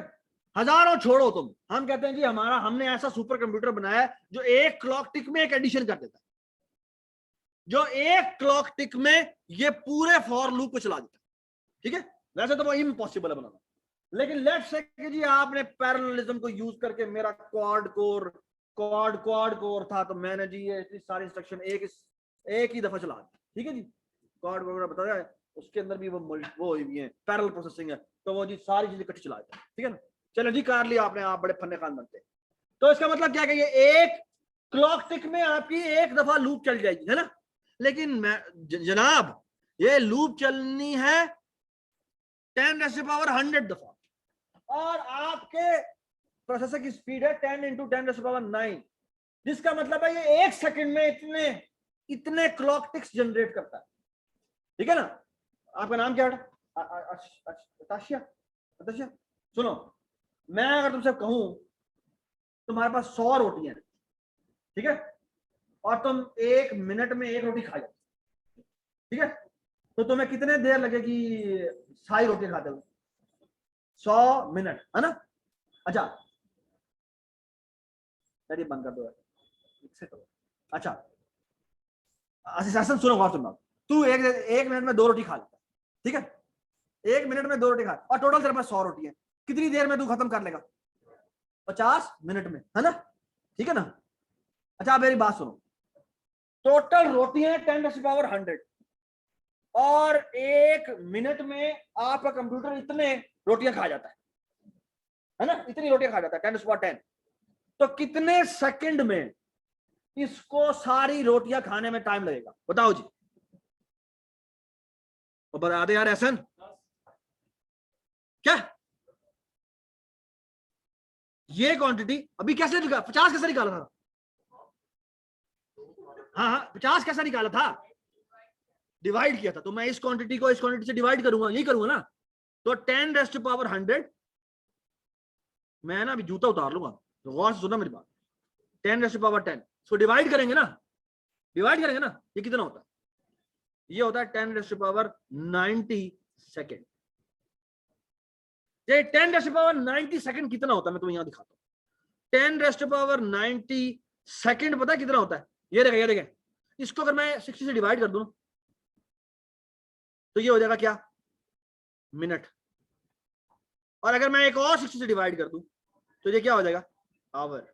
हजारों छोड़ो तुम, हम कहते हैं जी हमने ऐसा सुपर कंप्यूटर बनाया है जो एक क्लॉक टिक में एक एडिशन कर देता है, जो एक क्लॉक टिक में ये पूरे फॉर लूप को चला देता है। ठीक है, वैसे तो वो इम्पॉसिबल है बनाना, लेकिन लेट्स से कि जी आपने पैरेललिज्म को यूज करके, मेरा क्वाड कोर था, तो मैंने जी ये इतनी सारी इंस्ट्रक्शन एक ही दफा चला दी। ठीक है जी, क्वाड वगैरह बताया है, उसके अंदर भी वो भी है, पैरेलल प्रोसेसिंग है, तो वो जी सारी चीजें इकट्ठी चला देता है। ठीक है ना, चलो जी कर लिया आपने, आप बड़े फन्ने खान बनते हैं। तो इसका मतलब क्या है कि ये एक क्लॉक टिक में आपकी एक दफा लूप चल जाएगी, है ना। लेकिन मैं जनाब ये लूप चलनी है 10 रेज़ टू पावर 100 दफा, और आपके प्रोसेसर की स्पीड है 10 इंटू 10 रेज़ टू पावर 9, जिसका मतलब है ये एक सेकंड में इतने क्लॉक टिक्स जनरेट करता है। ठीक है ना, आपका नाम क्या है? अताशिया। सुनो, मैं अगर तुमसे कहूं तुम्हारे पास 100 रोटियां हैं, ठीक है, और तुम 1 मिनट में 1 रोटी खा जाओ, ठीक है, तो तुम्हें कितने देर लगेगी सारी रोटी खाते हुए? 100 मिनट, है ना। अच्छा, चलिए बंद कर दो। अच्छा, सुनो गौर सुनना, तू एक मिनट में 2 रोटी खा लेता, ठीक है, 1 मिनट में 2 रोटी खा, और टोटल तेरे पास 100 रोटी है, कितनी देर में तू खत्म कर लेगा? 50 मिनट में, है ना। ठीक है ना। अच्छा मेरी बात सुनो, टोटल रोटियां 10 रेज़ टू पावर 100, और 1 मिनट में आपका कंप्यूटर इतने रोटियां खा जाता है ना, इतनी रोटियां खा जाता है 10 रेज़ टू पावर 10। तो कितने सेकंड में इसको सारी रोटियां खाने में टाइम लगेगा? बताओ जी, तो बता दे यार एहसन। क्या ये क्वांटिटी अभी कैसे निकाला? 50 कैसे निकाला था? हाँ 50 कैसा निकाला था? डिवाइड किया था, तो मैं इस क्वांटिटी को इस क्वांटिटी से डिवाइड करूंगा, यही करूंगा ना। तो 10 रेज़ टू पावर 100, मैं ना अभी जूता उतार लूंगा, तो गौर से सुनना मेरी बात। 10 रेज़ टू पावर 10 इसको डिवाइड करेंगे ना, ये कितना होता है? ये होता है 10 रेज़ टू पावर 90 सेकेंड। ये 10 रेज़ टू पावर 90 सेकेंड कितना होता है मैं तुम्हें यहां दिखाता हूं। 10 रेज़ टू पावर 90 सेकेंड पता है कितना होता है? ये देखें इसको अगर मैं 60 से डिवाइड कर दूं तो ये हो जाएगा क्या, मिनट। और अगर मैं एक और 60 से डिवाइड कर दूं तो ये क्या हो जाएगा, आवर।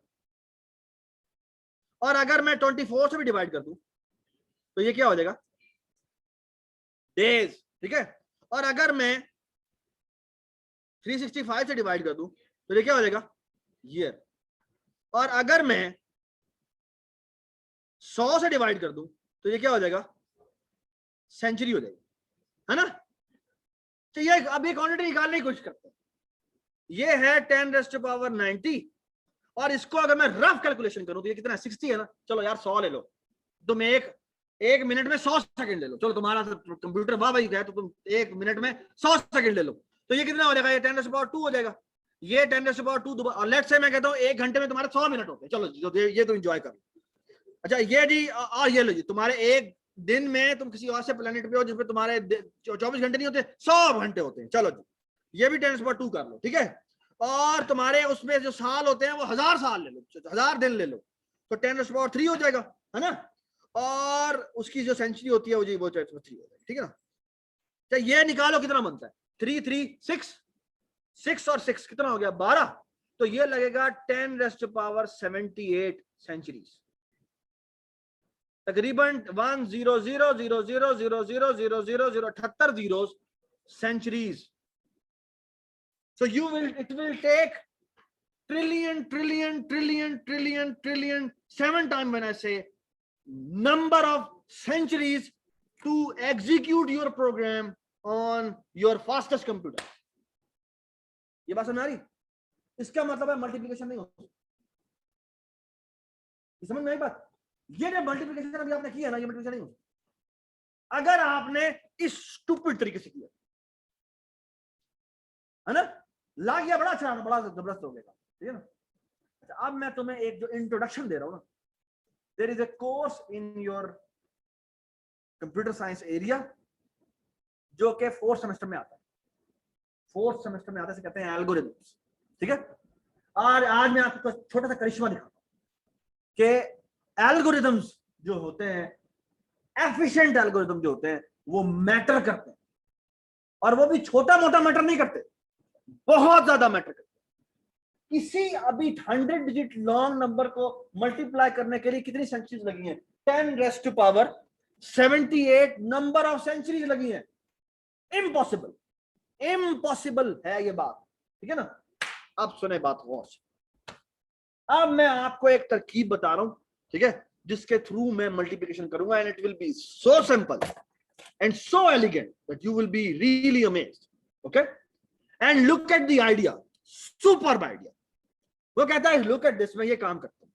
और अगर मैं 24 से भी डिवाइड कर दूं तो ये क्या हो जाएगा, डेज। ठीक है। और अगर मैं 365 से डिवाइड कर दूं तो ये क्या हो जाएगा, ईयर। और अगर मैं 100 से डिवाइड कर दूं तो ये क्या हो जाएगा, सेंचुरी हो जाएगी, है ना। तो ये अब ये क्वांटिटी निकालने की कोशिश करते हैं। ये है 10⁻90 और इसको अगर मैं रफ कैलकुलेशन करूं तो ये कितना है, 60 है ना। चलो यार 100 ले लो, तुम एक मिनट में 100 सेकंड ले लो। चलो तुम्हारा कंप्यूटर वाह भाई है तो तुम एक मिनट में 100 सेकंड ले लो, तो ये कितना हो जाएगा, ये 10⁻2 हो जाएगा। ये 10⁻2 और लेट्स से मैं कहता हूँ 1 घंटे में तुम्हारे 100 मिनट होते हैं। चलो ये तो एंजॉय करो। अच्छा ये जी, और ये लो जी, तुम्हारे एक दिन में तुम किसी और से प्लेनेट पे हो जिसमें तुम्हारे 24 घंटे नहीं होते, 100 घंटे होते हैं। चलो जी, ये भी 10⁻2 कर लो, ठीक है। और तुम्हारे उसमें जो साल होते हैं वो 1000 साल ले लो, 1000 दिन ले लो, तो 10⁻3 हो जाएगा, है ना। और उसकी जो सेंचुरी होती है वो जी वो 3 हो जाएगी, ठीक है ना। तो ये निकालो कितना बनता है, 3 3 6 6 और 6 कितना हो गया, 12। तो ये लगेगा 10⁻78 सेंचुरीज, तकरीबन 10000000000 zeros centuries. So it will take trillion 7 times when I say number of centuries to execute your program on your fastest computer. ये बात समझ आ रही? इसका मतलब है मल्टीप्लिकेशन नहीं होती, समझ में आई बात। ये जो मल्टीप्लिकेशन अभी आपने किया ना, ये मल्टीप्लिकेशन नहीं होती अगर आपने इस स्टूपिड तरीके से किया, है ना। ला गया बड़ा अच्छा, बड़ा जबरदस्त हो गया, ठीक है ना। अच्छा अब मैं तुम्हें एक जो इंट्रोडक्शन दे रहा हूं ना, there is a course in your computer science area जो कि 4th सेमेस्टर में आता है, 4th सेमेस्टर में आता है, कहते हैं एल्गोरिथम्स, ठीक है। और आज मैं आपको छोटा सा करिश्मा दिखाता हूं कि एल्गोरिथम्स जो होते हैं, एफिशिएंट एल्गोरिथम जो होते हैं, वो मैटर करते हैं। और वो भी छोटा मोटा मैटर नहीं करते, बहुत ज्यादा मैटर करते हैं। इसी अभी 100 डिजिट लॉन्ग नंबर को मल्टीप्लाई करने के लिए कितनी सेंचुरीज लगी हैं, 10⁻78 नंबर ऑफ सेंचुरीज लगी हैं। इम्पॉसिबल, इम्पॉसिबल है ये बात, ठीक है ना। अब सुने बात गौर से। अब मैं आपको एक तरकीब बता रहा हूं, ठीक है, जिसके थ्रू मैं मल्टीप्लिकेशन करूंगा, and it will be so simple and so elegant that you will be really amazed. Okay, and look at the idea, superb idea. वो कहता है look at this, मैं ये काम करता हूं,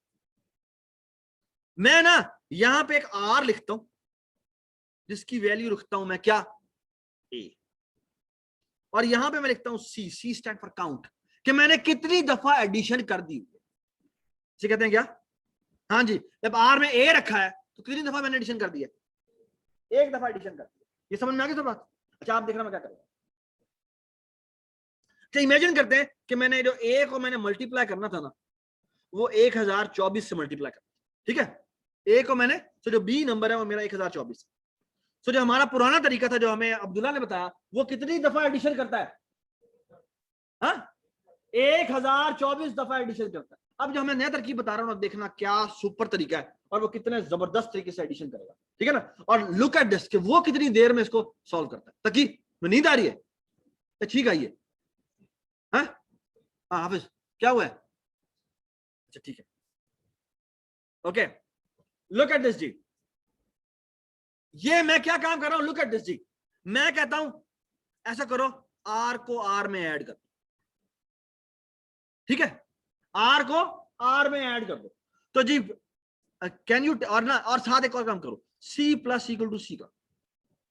मैं ना यहां पे एक r लिखता हूं जिसकी वैल्यू रखता हूं मैं क्या, a, और यहां पे मैं लिखता हूं c स्टैंड फॉर काउंट, कि मैंने कितनी दफा एडिशन कर दी। इसे कहते हैं क्या, हाँ जी, जब r में a रखा है तो कितनी दफा मैंने एडिशन कर दी है, एक दफा एडिशन कर दी। ये समझ में आ गई सब बात। अच्छा आप देखना मैं क्या करूंगा। तो इमेजिन करते हैं कि मैंने जो a को मैंने मल्टीप्लाई करना था ना, वो 1024 से मल्टीप्लाई करना, ठीक है। a को मैंने, तो जो b नंबर है वो मेरा 1024। तो जो हमारा पुराना तरीका था जो हमें अब्दुल्ला ने बताया, वो कितनी दफा एडिशन करता है, हाँ 1024 दफा एडिशन करता है। अब जो हमें नया तरकीब बता रहा हूं, देखना क्या सुपर तरीका है और वो कितने जबरदस्त तरीके से एडिशन करेगा, ठीक है ना। और लुक एट दिस कि वो कितनी देर में इसको सॉल्व करता है। ताकि नींद आ रही है, ठीक आई है, हाँ हाफिज क्या हुआ है, अच्छा ठीक है, ओके। लुक एट दिस जी, ये मैं क्या काम कर रहा हूं, लुक एट दिस जी। मैं कहता हूं ऐसा करो, आर को आर में ऐड कर, ठीक है, आर को आर में ऐड कर दो। तो जी कैन यू, और ना, और साथ एक और काम करो, c प्लस इक्वल टू सी का।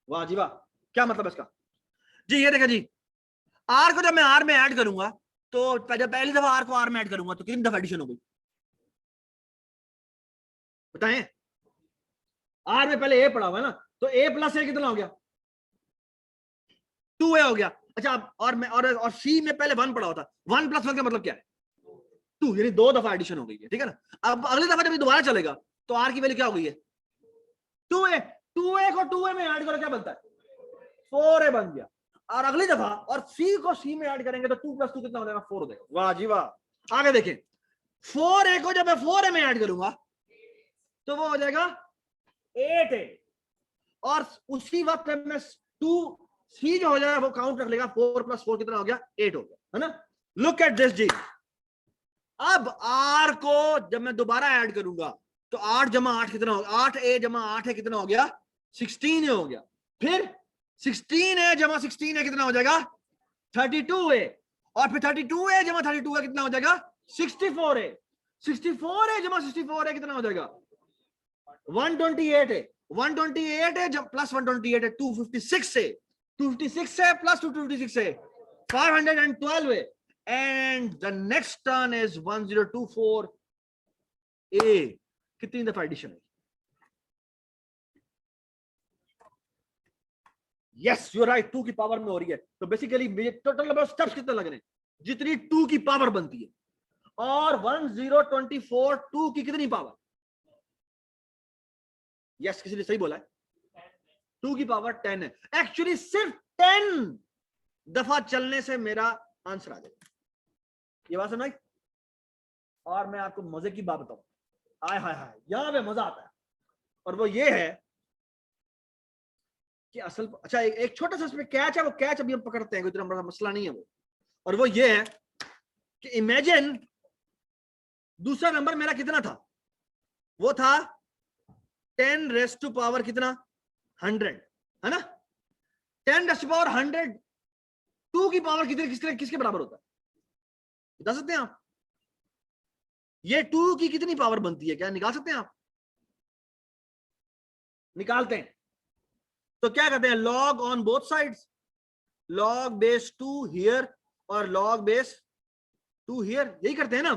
वाह जी वाह, क्या मतलब इसका जी, ये देखा जी, आर को जब मैं आर में ऐड करूंगा तो जब पहली दफा आर को आर में ऐड करूंगा तो कितनी दफा एडिशन हो गई बताएं। आर में पहले ए पड़ा हुआ है ना, तो ए प्लस ए कितना हो गया, 2a हो गया। अच्छा और मैं और सी में पहले 1 पड़ा हुआ था, 1 + 1 का मतलब क्या है, 2, यानी 2 दफा एडिशन हो गई है, ठीक है ना। अब अगली दफा जब ये दोबारा चलेगा तो आर की वैल्यू क्या हो गई है, 2a, 2a को 2a में ऐड करो क्या बनता है 4a बन गया। और अगली दफा और c को c में ऐड करेंगे तो 2 + 2 कितना हो जाएगा 4 हो जाएगा। वाह जी वाह। आगे देखें 4a को जब मैं 4a में ऐड करूंगा तो वो हो जाएगा 8a, और उसी वक्त में 2c जो हो जाएगा वो काउंट रख लेगा 4 + 4 कितना हो गया 8 हो गया, है ना। लुक एट दिस जी। अब r को जब मैं दोबारा ऐड करूंगा तो 8 + 8 कितना हो गया 8a + 8 है कितना हो गया 16 हो गया। फिर 16a + 16 है कितना हो जाएगा 32a, और फिर 32a + 32 है कितना हो जाएगा 64a, 64a + 64 है कितना हो जाएगा 128a, 128a + 128 है 256a, 256a + 256a 512a, and the next turn is 1024a। कितनी दफा एडिशन है? यस यू राइट, 2 की पावर में हो रही है। तो basically total number of steps कितने लग रहे हैं जितनी 2 की पावर बनती है, और 1024 2 की कितनी पावर? यस किसी ने सही बोला है, 2 की पावर 10 है। एक्चुअली सिर्फ 10 दफा चलने से मेरा आंसर आ जाएगा। ये बात सुनाई। और मैं आपको मजे की बात बताऊं, आय हाय हाय यहां पे मजा आता है, और वो ये है कि असल अच्छा एक छोटा सा इसमें कैच है, वो कैच अभी हम पकड़ते हैं, कोई इतना बड़ा मसला नहीं है वो, और वो ये है कि इमेजिन दूसरा नंबर मेरा कितना था, वो था 10⁻⁴ कितना 100, है ना। 10⁻⁴ 2 की पावर कितने किसके बराबर होता है बता सकते हैं आप? ये 2 की कितनी पावर बनती है, क्या निकाल सकते हैं आप? निकालते हैं तो क्या करते हैं, log on both sides, log base 2 here और लॉग बेस 2 हियर, यही करते हैं ना,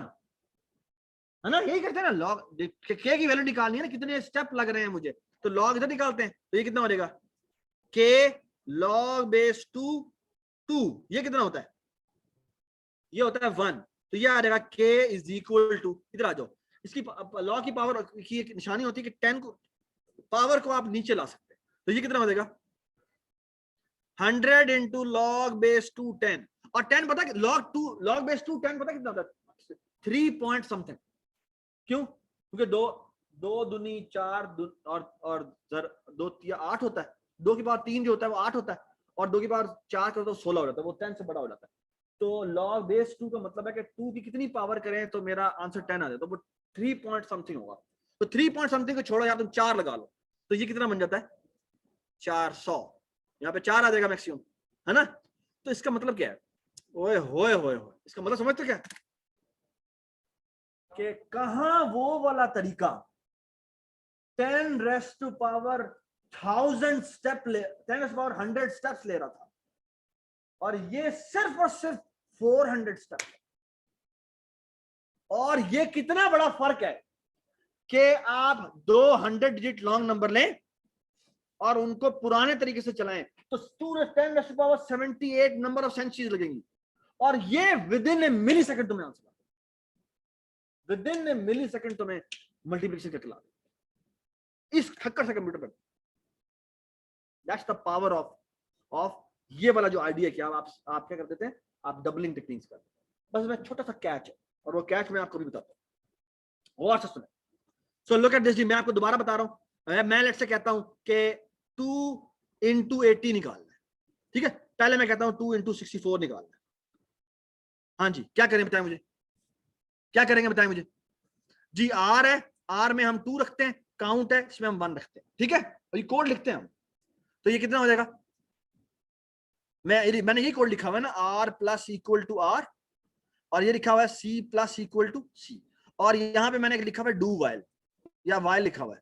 है ना, यही करते हैं ना। लॉग के की वैल्यू निकालनी है ना, कितने स्टेप लग रहे हैं मुझे, तो लॉग इधर निकालते हैं, तो ये कितना हो जाएगा के लॉग बेस 2 2, ये कितना होता है, ये होता है 1, तो ये आ जाएगा के = इधर आ जाओ। इसकी लॉग की पावर की एक निशानी होती है कि 10 को पावर को आप नीचे ला सकते हैं, तो ये कितना हो जाएगा 100 × log base 2 10, और 10 पता है log base 2 10 पता कितना होता है 3 पॉइंट समथिंग। क्यों? क्योंकि 2 2 दूनी 4 और 2 8 होता है, 2 की पावर 3 जो होता है वो 8 होता है, और 2 की पावर 4 करो तो 16 हो जाता है, वो 10 से बड़ा हो जाता है। तो log base 2 का मतलब है कि 2 की कितनी पावर करें तो मेरा आंसर 10 आ जाए, तो वो 3 पॉइंट समथिंग होगा। तो 3 पॉइंट समथिंग को छोड़ो यार, तुम 4 लगा लो, तो ये कितना बन जाता है 400, यहाँ पे 4 आ जाएगा मैक्सिमम, है ना। तो इसका मतलब क्या है, ओए होए होए होए, इसका मतलब समझते क्या कि कहां वो वाला तरीका 10⁻1000 स्टेप 10⁻100 स्टेप्स ले रहा था, और ये सिर्फ और सिर्फ 400 स्टेप। और ये कितना बड़ा फर्क है कि आप 200 डिजिट लॉन्ग नंबर लें और उनको पुराने तरीके से चलाएं, तो 10⁻78 नंबर ऑफ सेंचुरीज लगेंगी, और ये within a millisecond तुम्हें answer, within a millisecond तुम्हें मल्टीप्लिकेशन करके ला इस खक्कर से कंप्यूटर पर। दैट्स द पावर ऑफ ये वाला जो आइडिया कि आप क्या करते थे, आप डबलिंग टेक्निक्स करते थे। बस मैं छोटा सा कैच है, और वो कैच मैं आपको भी बताता हूं, और सुने। सो लुक एट दिस जी, मैं आपको दोबारा बता रहा हूं, मैं लेट से कहता हूं कि 2 × 80 निकालना है, ठीक है। पहले मैं कहता हूं 2 × 64 निकालना है। हाँ जी, क्या करें बताएं मुझे, क्या करेंगे बताएं मुझे जी। आर है, आर में हम 2 रखते हैं, काउंट है इसमें हम 1 रखते हैं, ठीक है, और ये कोड लिखते हैं हम, तो ये कितना हो जाएगा, मैंने ये कोड लिखा हुआ है ना, R += R, और ये लिखा हुआ है C += C, और यहां पे मैंने लिखा हुआ है डू वाइल या वाइल लिखा हुआ है,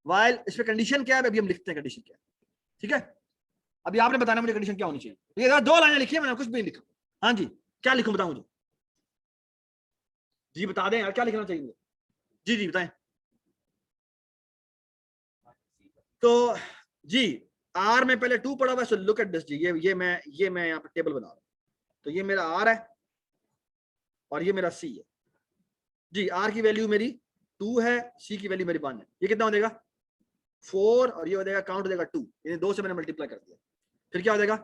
वाइल इसमें कंडीशन क्या है अभी हम लिखते हैं कंडीशन क्या है, ठीक है। अभी आपने बताना मुझे कंडीशन क्या होनी चाहिए, ये 2 लाइनें लिखी है मैंने, कुछ भी नहीं लिखा। हाँ जी, क्या लिखूं बताओ मुझे जी, बता दें यार क्या लिखना चाहिए मुझे, जी जी बताएं। तो जी आर में पहले 2 पड़ा हुआ है, सो लुक एट दिस जी, ये मैं यहाँ पे टेबल बना रहा हूँ, तो ये मेरा आर है और ये मेरा सी है जी। आर की वैल्यू मेरी 2 है, सी की वैल्यू मेरी 1 है, ये कितना हो जाएगा 4 और ये हो जाएगा काउंट हो जाएगा 2, ये 2 से मैंने मल्टीप्लाई कर दिया, फिर क्या हो जाएगा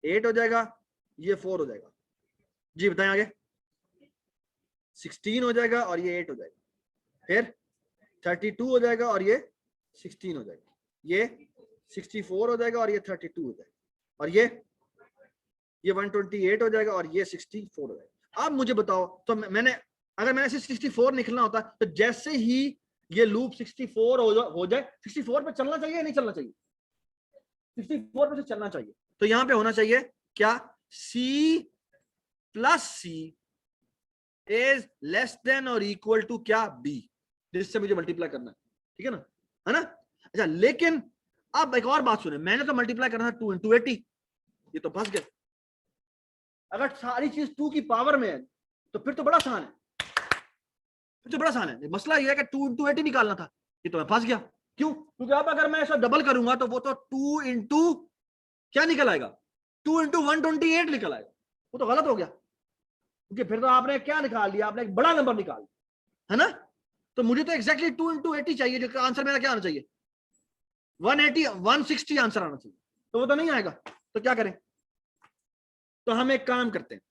8 हो जाएगा, ये 4 हो जाएगा। जी बताएं आगे, 16 हो जाएगा और ये 8 हो जाएगा, फिर 32 हो जाएगा और ये 16 हो जाएगा, ये 64 हो जाएगा और ये 32 हो जाएगा, और ये 128 हो जाएगा और ये 64 हो जाएगा। अब मुझे बताओ, तो मैंने अगर मैंने 64 निकलना होता तो जैसे ही ये लूप 64 हो जाए, 64 पे चलना चाहिए या नहीं चलना चाहिए, 64 पे से चलना चाहिए, तो यहां पे होना चाहिए क्या, C plus C is less than और इक्वल टू क्या B, जिससे मुझे मल्टीप्लाई करना है, ठीक है ना। अच्छा, लेकिन अब एक और बात सुने, मैंने तो मल्टीप्लाई करना था 2 into 80, ये तो फंस गया। अगर सारी चीज 2 की पावर में है तो फिर तो बड़ा आसान है, फिर तो बड़ा आसान है। मसला ये है कि 2 into 80 निकालना था, ये तो मैं फंस गया। क्यों? क्योंकि अब अगर मैं ऐसा डबल करूंगा तो वो तो 2 into क्या निकल आएगा, 2 into 128 निकल आएगा, वो तो गलत हो गया, क्योंकि फिर तो आपने क्या निकाल लिया, आपने एक बड़ा नंबर निकाल लिया, है ना। तो मुझे तो एग्जैक्टली 2 into 80 चाहिए, जो आंसर मेरा क्या आना चाहिए 180 160 आंसर आना चाहिए, तो वो तो नहीं आएगा, तो क्या करें, तो हम एक काम करते हैं,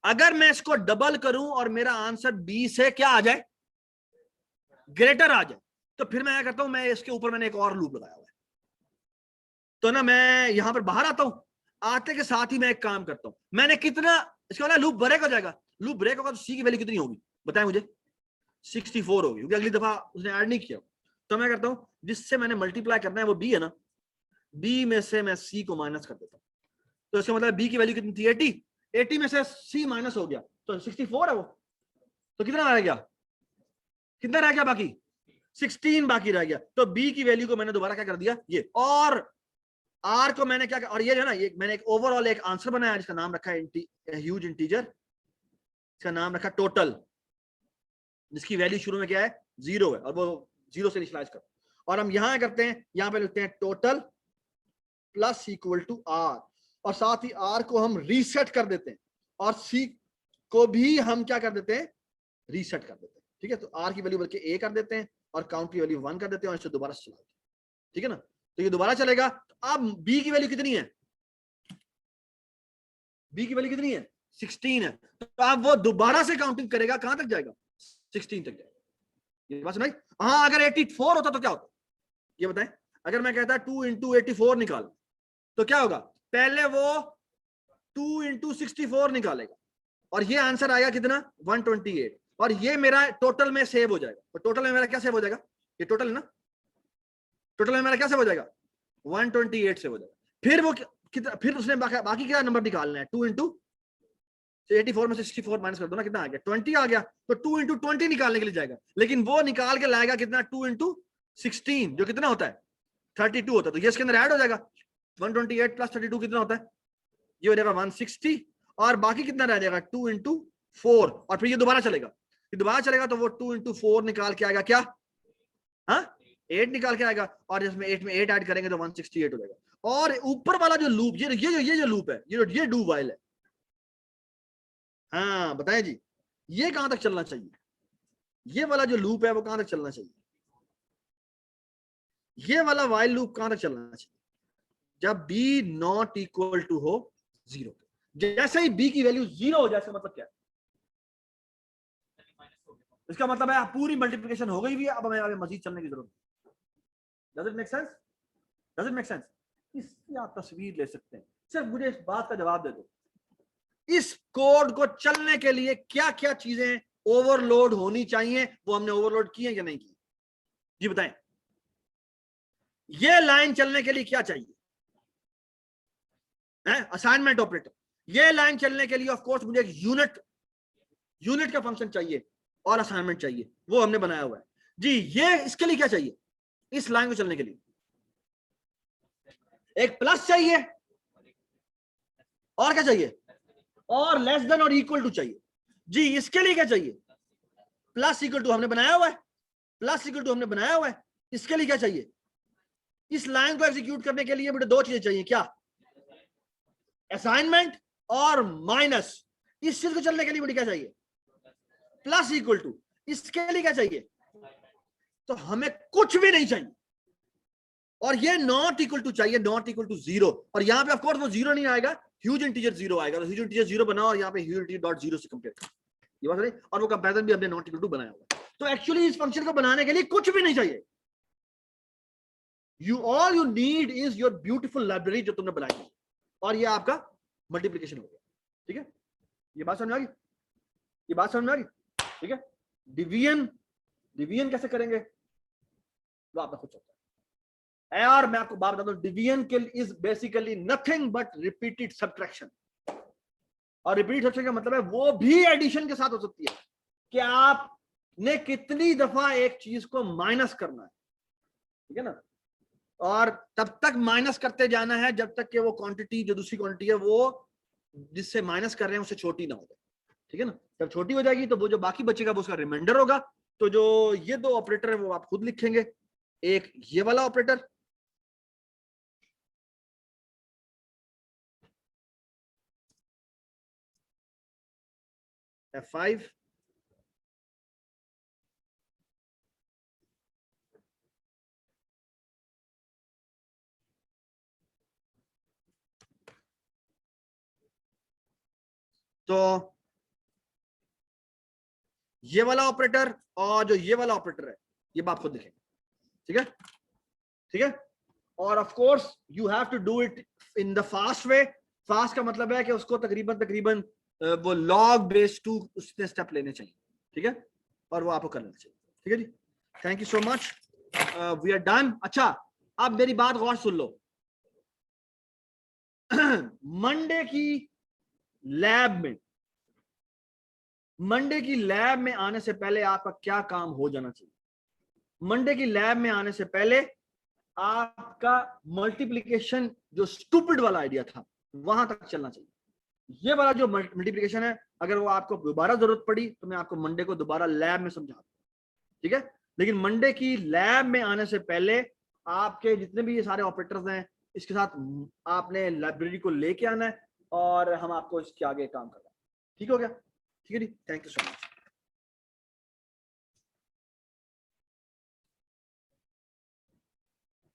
अगर मैं इसको डबल करूं और मेरा आंसर 20 से क्या आ जाए, ग्रेटर आ जाए, तो फिर मैं क्या करता हूं, मैं इसके ऊपर मैंने एक और लूप लगाया हुआ है, तो ना मैं यहां पर बाहर आता हूं, आते के साथ ही मैं एक काम करता हूं, मैंने कितना इसका लूप ब्रेक हो जाएगा, लूप ब्रेक होगा तो सी की वैल्यू कितनी होगी बताएं मुझे, 64 होगी, क्योंकि अगली दफा उसने ऐड नहीं किया। तो मैं करता हूं जिससे मैंने मल्टीप्लाई करना है वो बी है ना, बी में से मैं सी को माइनस कर देता हूं, तो इसका मतलब बी की वैल्यू कितनी थी 80, 80 में से सी माइनस हो गया तो 64 है वो, तो कितना रह गया, कितना रह गया बाकी 16 बाकी रह गया, तो बी की वैल्यू को मैंने दोबारा क्या कर दिया ये, और आर को मैंने क्या, और ये जो है ना, ये मैंने एक ओवरऑल एक आंसर बनाया जिसका नाम रखा है ह्यूज इंटीजर, इसका नाम रखा टोटल, जिसकी वैल्यू शुरू में क्या है 0 है और वो 0 से इनिशियलाइज कर, और हम यहां करते हैं, यहां पे लिखते हैं total plus equal to R, और साथ ही आर को हम रीसेट कर देते हैं और सी को भी हम क्या कर देते हैं रीसेट कर देते हैं, ठीक है। तो आर की वैल्यू बल्कि ए कर देते हैं और काउंट की वैल्यू 1 कर देते हैं और इसे दोबारा चला देते हैं, ठीक है ना। तो ये दोबारा चलेगा, तो अब बी की वैल्यू कितनी है, बी की वैल्यू कितनी है 16 है, तो अब वो दोबारा से काउंटिंग करेगा, कहां तक जाएगा 16 तक जाएगा, ये बात सुनाई। हाँ, अगर 84 होता तो क्या होता ये बताएं, अगर मैं कहता 2 into 84 निकाल, तो क्या होगा, पहले वो 2 into 64 निकालेगा और ये आंसर आएगा कितना 128, और ये मेरा टोटल में सेव हो जाएगा, तो टोटल में मेरा क्या सेव हो जाएगा, ये टोटल है ना, टोटल में मेरा क्या सेव हो जाएगा 128 सेव हो जाएगा, फिर वो कितना, फिर उसने बाकी क्या नंबर निकालना है 2 into 84 में से 64 माइनस कर दो ना, कितना आ गया 20 आ गया, तो 2 into 20 निकालने के लिए जाएगा, लेकिन वो निकाल के लाएगा कितना 2 into 16 जो कितना होता है 32 होता है, तो ये इसके अंदर ऐड हो जाएगा 128 प्लस 32 कितना होता है, ये हो जाएगा 160, और बाकी कितना रह जाएगा 2 into 4, और फिर ये दोबारा चलेगा, ये दोबारा चलेगा तो वो 2 into 4 निकाल के आएगा क्या, हाँ 8 निकाल के आएगा, और इसमें 8 में 8 ऐड करेंगे तो 168 हो जाएगा। और ऊपर वाला जो लूप, ये जो लूप है, ये डू वाइल है, हाँ बताएं जी, ये कहां तक चलना चाहिए, ये वाला जो लूप है वो कहां तक चलना चाहिए, ये वाला वाइल लूप कहां तक चलना चाहिए, जब b नॉट इक्वल टू हो 0, जैसे ही b की वैल्यू 0 हो जाए, इसका मतलब क्या है, इसका मतलब है पूरी मल्टीप्लिकेशन हो गई भी है, अब हमें आगे मजीद चलने की जरूरत है। Does it make sense, does it make sense, इसकी आप तस्वीर ले सकते हैं, सिर्फ मुझे इस बात का जवाब दे दो, इस कोड को चलने के लिए क्या क्या चीजें ओवरलोड होनी चाहिए, वो हमने ओवरलोड की है या नहीं की, जी बताएं। ये लाइन चलने के लिए क्या चाहिए, असाइनमेंट ऑपरेटर, ये लाइन चलने के लिए ऑफ कोर्स मुझे एक यूनिट का फंक्शन चाहिए और असाइनमेंट चाहिए, वो हमने बनाया हुआ है जी। ये इसके लिए क्या चाहिए, इस लाइन को चलने के लिए एक प्लस चाहिए, और क्या चाहिए, और लेस देन और इक्वल टू चाहिए जी। इसके लिए क्या चाहिए, प्लस इक्वल टू हमने बनाया हुआ है, प्लस इक्वल टू हमने बनाया हुआ है। इसके लिए क्या चाहिए, इस लाइन को एग्जीक्यूट करने के लिए बेटे 2 चीजें चाहिए, क्या, असाइनमेंट और माइनस। इस चीज को चलने के लिए बेटे क्या चाहिए, प्लस इक्वल टू। इसके लिए क्या चाहिए? तो हमें कुछ भी नहीं चाहिए, और ये नॉट इक्वल टू चाहिए, नॉट इक्वल टू 0। और यहाँ पे ऑफ कोर्स वो 0 नहीं आएगा, ह्यूज इंटीजर 0 आएगा। तो ह्यूज इंटीजर 0 बनाओ और यहाँ पे ह्यूज इंटीजर डॉट 0 से कंपेयर करो, ये बात नहीं। और वो कंपैरिजन भी हमने नॉट इक्वल टू बनाया हुआ। तो एक्चुअली इस फंक्शन को बनाने के लिए कुछ भी नहीं चाहिए। All you need is your beautiful library जो तुमने बनाई है, और ये आपका मल्टीप्लीकेशन हो गया। ठीक है, ये बात समझ में आ गई? ये बात समझ में आ गई? ठीक है। डिवीजन कैसे करेंगे वो आपने खुद सोचा है। और मैं आपको बात बता दूं, डिवीजन के is basically nothing but repeated subtraction. और रिपीटेड सब्ट्रैक्शन का मतलब है वो भी एडिशन के साथ हो सकती है कि आपने कितनी दफा एक चीज को माइनस करना है, ठीक है ना। और तब तक माइनस करते जाना है जब तक कि वो क्वांटिटी, जो दूसरी क्वांटिटी है, वो जिससे माइनस कर रहे हैं उससे छोटी ना हो जाए, ठीक है ना। जब छोटी हो जाएगी तो वो जो बाकी बचेगा वो उसका रिमाइंडर होगा। तो जो ये दो ऑपरेटर है वो आप खुद लिखेंगे। एक ये वाला ऑपरेटर, F5, तो ये वाला ऑपरेटर और जो ये वाला ऑपरेटर है ये बात खुद लिखेंगे, ठीक है, ठीक है। और of course you have to do it in the fast way. Fast का मतलब है कि उसको तकरीबन वो लॉग बेस 2 उसने स्टेप लेने चाहिए, ठीक है, और वो आपको करना चाहिए, ठीक है जी। Thank you so much, we are done. अच्छा, अब मेरी बात गौर सुन लो। मंडे की लैब में आने से पहले आपका क्या काम हो जाना चाहिए? मंडे की लैब में आने से पहले आपका मल्टीप्लिकेशन जो स्टूपिड वाला आइडिया था वहां तक चलना चाहिए। ये वाला जो मल्टीप्लिकेशन है, अगर वो आपको दोबारा जरूरत पड़ी तो मैं आपको मंडे को दोबारा लैब में समझा दूं, ठीक है। लेकिन मंडे की लैब में आने से पहले आपके जितने भी ये सारे ऑपरेटर्स हैं, इसके साथ आपने लाइब्रेरी को लेके आना है और हम आपको इसके आगे काम करना है। ठीक हो गया? ठीक है जी, थैंक यू सो मच।